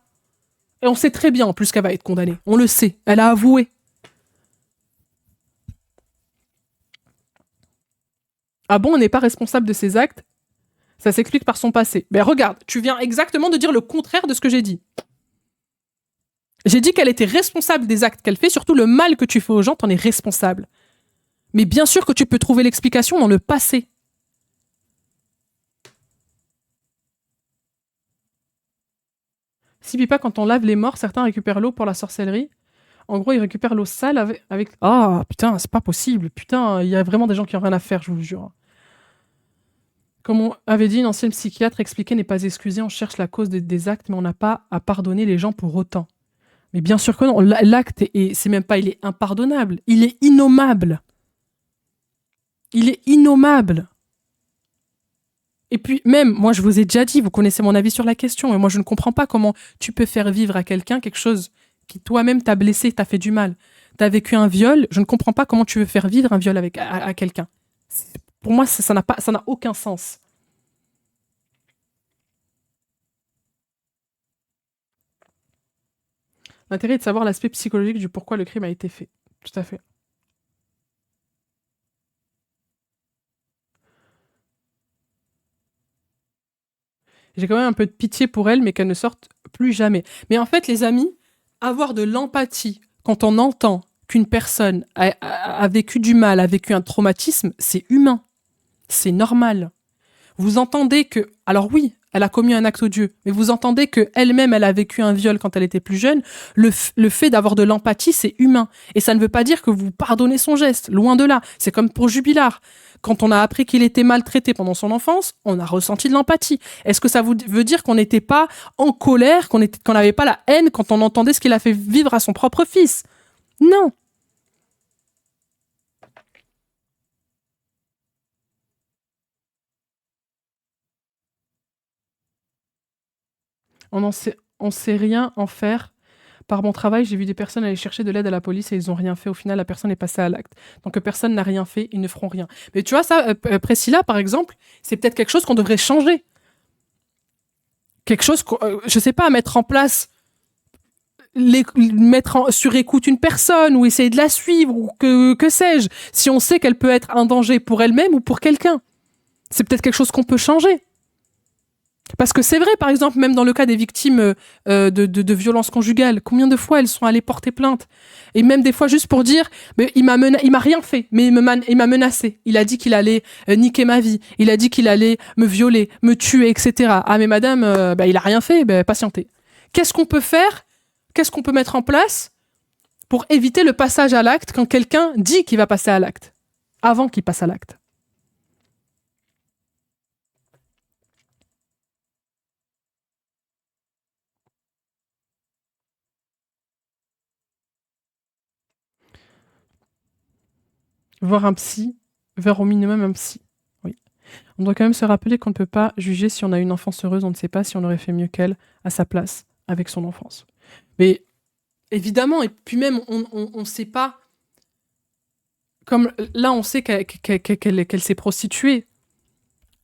Et on sait très bien, en plus, qu'elle va être condamnée. On le sait, elle a avoué. Ah bon, on n'est pas responsable de ses actes? Ça s'explique par son passé. Ben regarde, tu viens exactement de dire le contraire de ce que j'ai dit. J'ai dit qu'elle était responsable des actes qu'elle fait, surtout le mal que tu fais aux gens, t'en es responsable. Mais bien sûr que tu peux trouver l'explication dans le passé. Si Pipa, quand on lave les morts, certains récupèrent l'eau pour la sorcellerie. En gros, ils récupèrent l'eau sale avec... Ah, putain, c'est pas possible. Putain, il y a vraiment des gens qui ont rien à faire, je vous jure. Comme on avait dit, une ancienne psychiatre, expliquer n'est pas excuser, on cherche la cause des actes, mais on n'a pas à pardonner les gens pour autant. Mais bien sûr que non, l'acte, c'est même pas, il est impardonnable, il est innommable. Il est innommable. Et puis même, moi je vous ai déjà dit, vous connaissez mon avis sur la question, et moi je ne comprends pas comment tu peux faire vivre à quelqu'un quelque chose qui toi-même t'a blessé, t'a fait du mal. T'as vécu un viol, je ne comprends pas comment tu veux faire vivre un viol à quelqu'un. Pour moi, ça n'a aucun sens. L'intérêt est de savoir l'aspect psychologique du pourquoi le crime a été fait. Tout à fait. J'ai quand même un peu de pitié pour elle, mais qu'elle ne sorte plus jamais. Mais en fait, les amis, avoir de l'empathie quand on entend qu'une personne a vécu du mal, a vécu un traumatisme, c'est humain. C'est normal. Vous entendez que... Alors oui, elle a commis un acte odieux, mais vous entendez qu'elle-même, elle a vécu un viol quand elle était plus jeune. Le fait d'avoir de l'empathie, c'est humain. Et ça ne veut pas dire que vous pardonnez son geste. Loin de là. C'est comme pour Jubilard. Quand on a appris qu'il était maltraité pendant son enfance, on a ressenti de l'empathie. Est-ce que ça veut dire qu'on n'était pas en colère, qu'on n'avait pas la haine quand on entendait ce qu'il a fait vivre à son propre fils? Non. On sait rien en faire. Par mon travail, j'ai vu des personnes aller chercher de l'aide à la police et ils n'ont rien fait. Au final, la personne est passée à l'acte. Donc personne n'a rien fait, ils ne feront rien. Mais tu vois, ça, Priscilla, par exemple, c'est peut-être quelque chose qu'on devrait changer. Quelque chose, je sais pas, mettre en place, sur écoute une personne ou essayer de la suivre ou que sais-je. Si on sait qu'elle peut être un danger pour elle-même ou pour quelqu'un, c'est peut-être quelque chose qu'on peut changer. Parce que c'est vrai, par exemple, même dans le cas des victimes de violences conjugales, combien de fois elles sont allées porter plainte? Et même des fois juste pour dire, mais il m'a rien fait, mais il m'a menacé. Il a dit qu'il allait niquer ma vie. Il a dit qu'il allait me violer, me tuer, etc. Ah mais madame, il a rien fait, patientez. Qu'est-ce qu'on peut faire? Qu'est-ce qu'on peut mettre en place pour éviter le passage à l'acte quand quelqu'un dit qu'il va passer à l'acte, avant qu'il passe à l'acte? Voir un psy, vers au minimum un psy. Oui. On doit quand même se rappeler qu'on ne peut pas juger si on a une enfance heureuse, on ne sait pas si on aurait fait mieux qu'elle à sa place avec son enfance. Mais évidemment, et puis même, on ne sait pas. Comme là, on sait qu'elle s'est prostituée.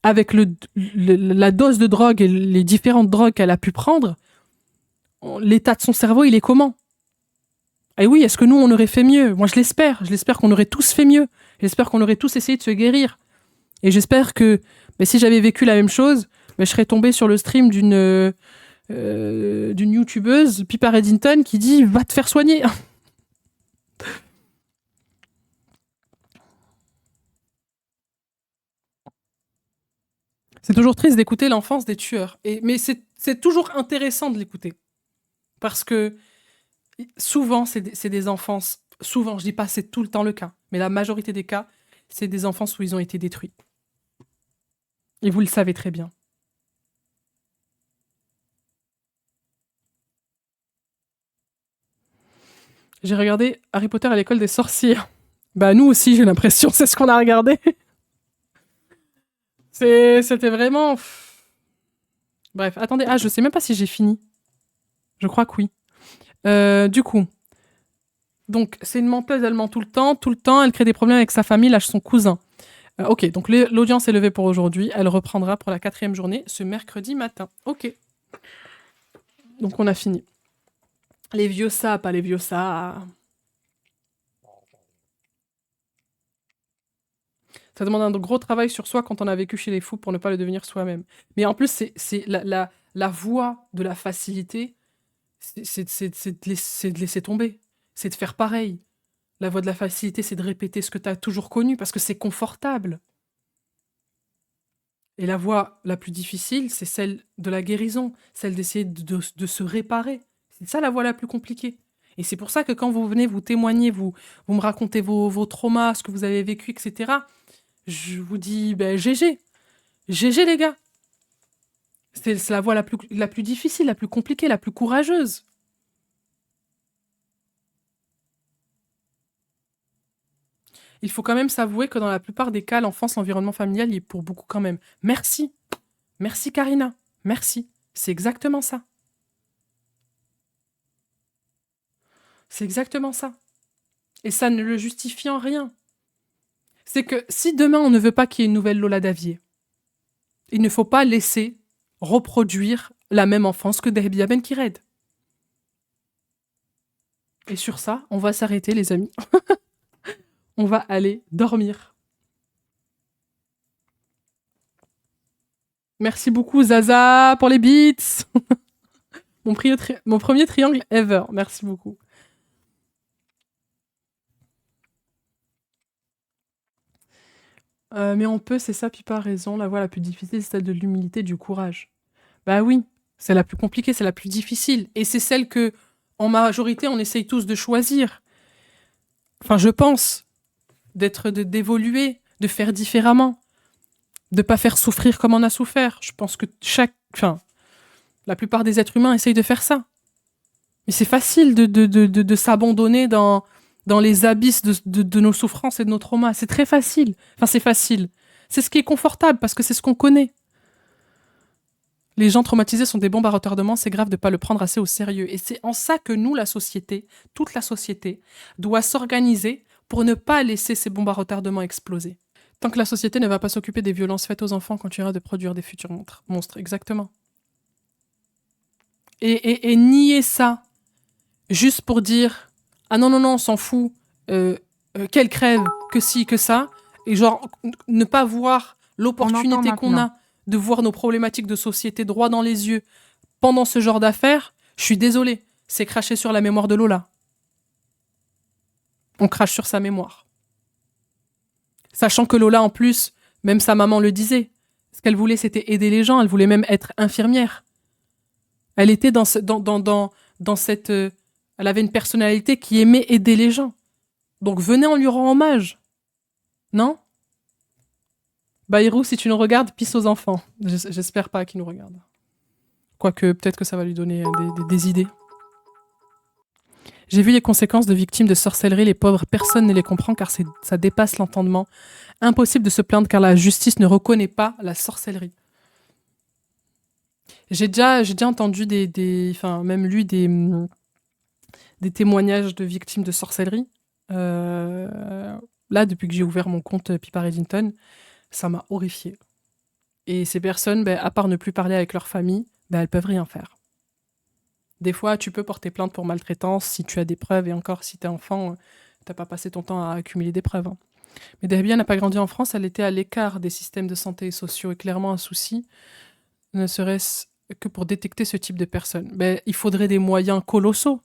Avec la dose de drogue et les différentes drogues qu'elle a pu prendre, l'état de son cerveau, il est comment? Et oui, est-ce que nous, on aurait fait mieux? Moi, je l'espère. Je l'espère qu'on aurait tous fait mieux. J'espère qu'on aurait tous essayé de se guérir. Et j'espère que si j'avais vécu la même chose, je serais tombée sur le stream d'une youtubeuse, Pippa Reddington, qui dit « Va te faire soigner !» C'est toujours triste d'écouter l'enfance des tueurs. Mais c'est toujours intéressant de l'écouter. Parce que souvent, c'est des enfances. Souvent, je dis pas c'est tout le temps le cas, mais la majorité des cas, c'est des enfances où ils ont été détruits. Et vous le savez très bien. J'ai regardé Harry Potter à l'école des sorciers. Bah nous aussi, j'ai l'impression, c'est ce qu'on a regardé. C'était vraiment... Bref, attendez, je sais même pas si j'ai fini. Je crois que oui. Du coup, donc c'est une menteuse, elle ment tout le temps, elle crée des problèmes avec sa famille, lâche son cousin. Ok, donc l'audience est levée pour aujourd'hui, elle reprendra pour la 4e journée ce mercredi matin. Ok. Donc on a fini. Les vieux ça, pas les vieux ça. Ça demande un gros travail sur soi quand on a vécu chez les fous pour ne pas le devenir soi-même. Mais en plus, c'est la voie de la facilité, c'est de laisser tomber. C'est de faire pareil. La voie de la facilité, c'est de répéter ce que tu as toujours connu parce que c'est confortable. Et la voie la plus difficile, c'est celle de la guérison, celle d'essayer de se réparer. C'est ça la voie la plus compliquée. Et c'est pour ça que quand vous venez vous témoigner, vous me racontez vos traumas, ce que vous avez vécu, etc., je vous dis, GG. GG, les gars. C'est la voie la plus difficile, la plus compliquée, la plus courageuse. Il faut quand même s'avouer que dans la plupart des cas, l'enfance, l'environnement familial, il est pour beaucoup quand même. Merci. Merci, Karina. Merci. C'est exactement ça. C'est exactement ça. Et ça ne le justifie en rien. C'est que si demain on ne veut pas qu'il y ait une nouvelle Lola Davier, il ne faut pas laisser reproduire la même enfance que Dehbia Benkired. Et sur ça, on va s'arrêter, les amis. On va aller dormir. Merci beaucoup, Zaza, pour les beats. mon premier triangle ever. Merci beaucoup. Mais on peut, c'est ça, Pipa a raison. La voie la plus difficile, c'est celle de l'humilité, du courage. Bah oui, c'est la plus compliquée, c'est la plus difficile. Et c'est celle que, en majorité, on essaye tous de choisir. Enfin, je pense. D'évoluer, de faire différemment. De pas faire souffrir comme on a souffert. Je pense que la plupart des êtres humains essayent de faire ça. Mais c'est facile de s'abandonner dans les abysses de nos souffrances et de nos traumas. C'est très facile. Enfin, c'est facile. C'est ce qui est confortable parce que c'est ce qu'on connaît. Les gens traumatisés sont des bombes à retardement, c'est grave de ne pas le prendre assez au sérieux. Et c'est en ça que nous, la société, toute la société, doit s'organiser pour ne pas laisser ces bombes à retardement exploser. Tant que la société ne va pas s'occuper des violences faites aux enfants, continuera de produire des futurs monstres. Exactement. Et nier ça, juste pour dire « Ah non, non, non, on s'en fout, qu'elle crève, que ci, que ça », et genre ne pas voir l'opportunité qu'on a de voir nos problématiques de société droit dans les yeux pendant ce genre d'affaires, je suis désolée, c'est cracher sur la mémoire de Lola. On crache sur sa mémoire. Sachant que Lola, en plus, même sa maman le disait, ce qu'elle voulait, c'était aider les gens, elle voulait même être infirmière. Elle était dans cette... elle avait une personnalité qui aimait aider les gens. Donc venez, on lui rend hommage. Non ? Bayrou, si tu nous regardes, pisse aux enfants. J'espère pas qu'il nous regarde. Quoique, peut-être que ça va lui donner des idées. J'ai vu les conséquences de victimes de sorcellerie, les pauvres, personne ne les comprend car ça dépasse l'entendement. Impossible de se plaindre car la justice ne reconnaît pas la sorcellerie. J'ai déjà entendu même lu des témoignages de victimes de sorcellerie. Là, depuis que j'ai ouvert mon compte Pippa Reddington, ça m'a horrifiée. Et ces personnes, à part ne plus parler avec leur famille, elles peuvent rien faire. Des fois, tu peux porter plainte pour maltraitance si tu as des preuves, et encore, si t'es enfant, t'as pas passé ton temps à accumuler des preuves. Hein. Mais Derbia n'a pas grandi en France, elle était à l'écart des systèmes de santé et sociaux et clairement un souci, ne serait-ce que pour détecter ce type de personnes. Ben, il faudrait des moyens colossaux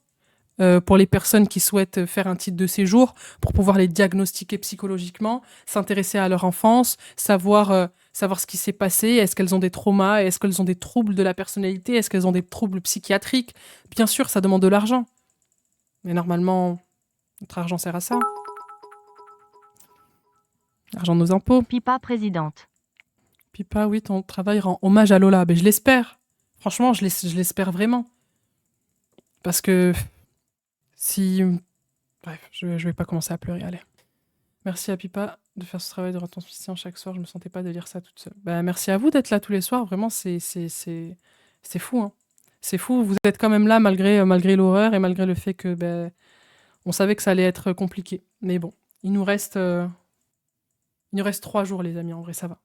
pour les personnes qui souhaitent faire un titre de séjour, pour pouvoir les diagnostiquer psychologiquement, s'intéresser à leur enfance, savoir ce qui s'est passé, est-ce qu'elles ont des traumas, est-ce qu'elles ont des troubles de la personnalité, est-ce qu'elles ont des troubles psychiatriques. Bien sûr, ça demande de l'argent. Mais normalement, notre argent sert à ça. L'argent de nos impôts. Pipa présidente. Pipa, oui, ton travail rend hommage à Lola. Mais je l'espère. Franchement, je l'espère vraiment. Parce que si... Bref, je vais pas commencer à pleurer, allez. Merci à Pipa de faire ce travail de retransmission chaque soir. Je me sentais pas de lire ça toute seule. Bah, merci à vous d'être là tous les soirs. Vraiment, c'est fou. Hein. C'est fou. Vous êtes quand même là malgré l'horreur et malgré le fait que on savait que ça allait être compliqué. Mais bon, il nous reste 3 jours, les amis. En vrai, ça va.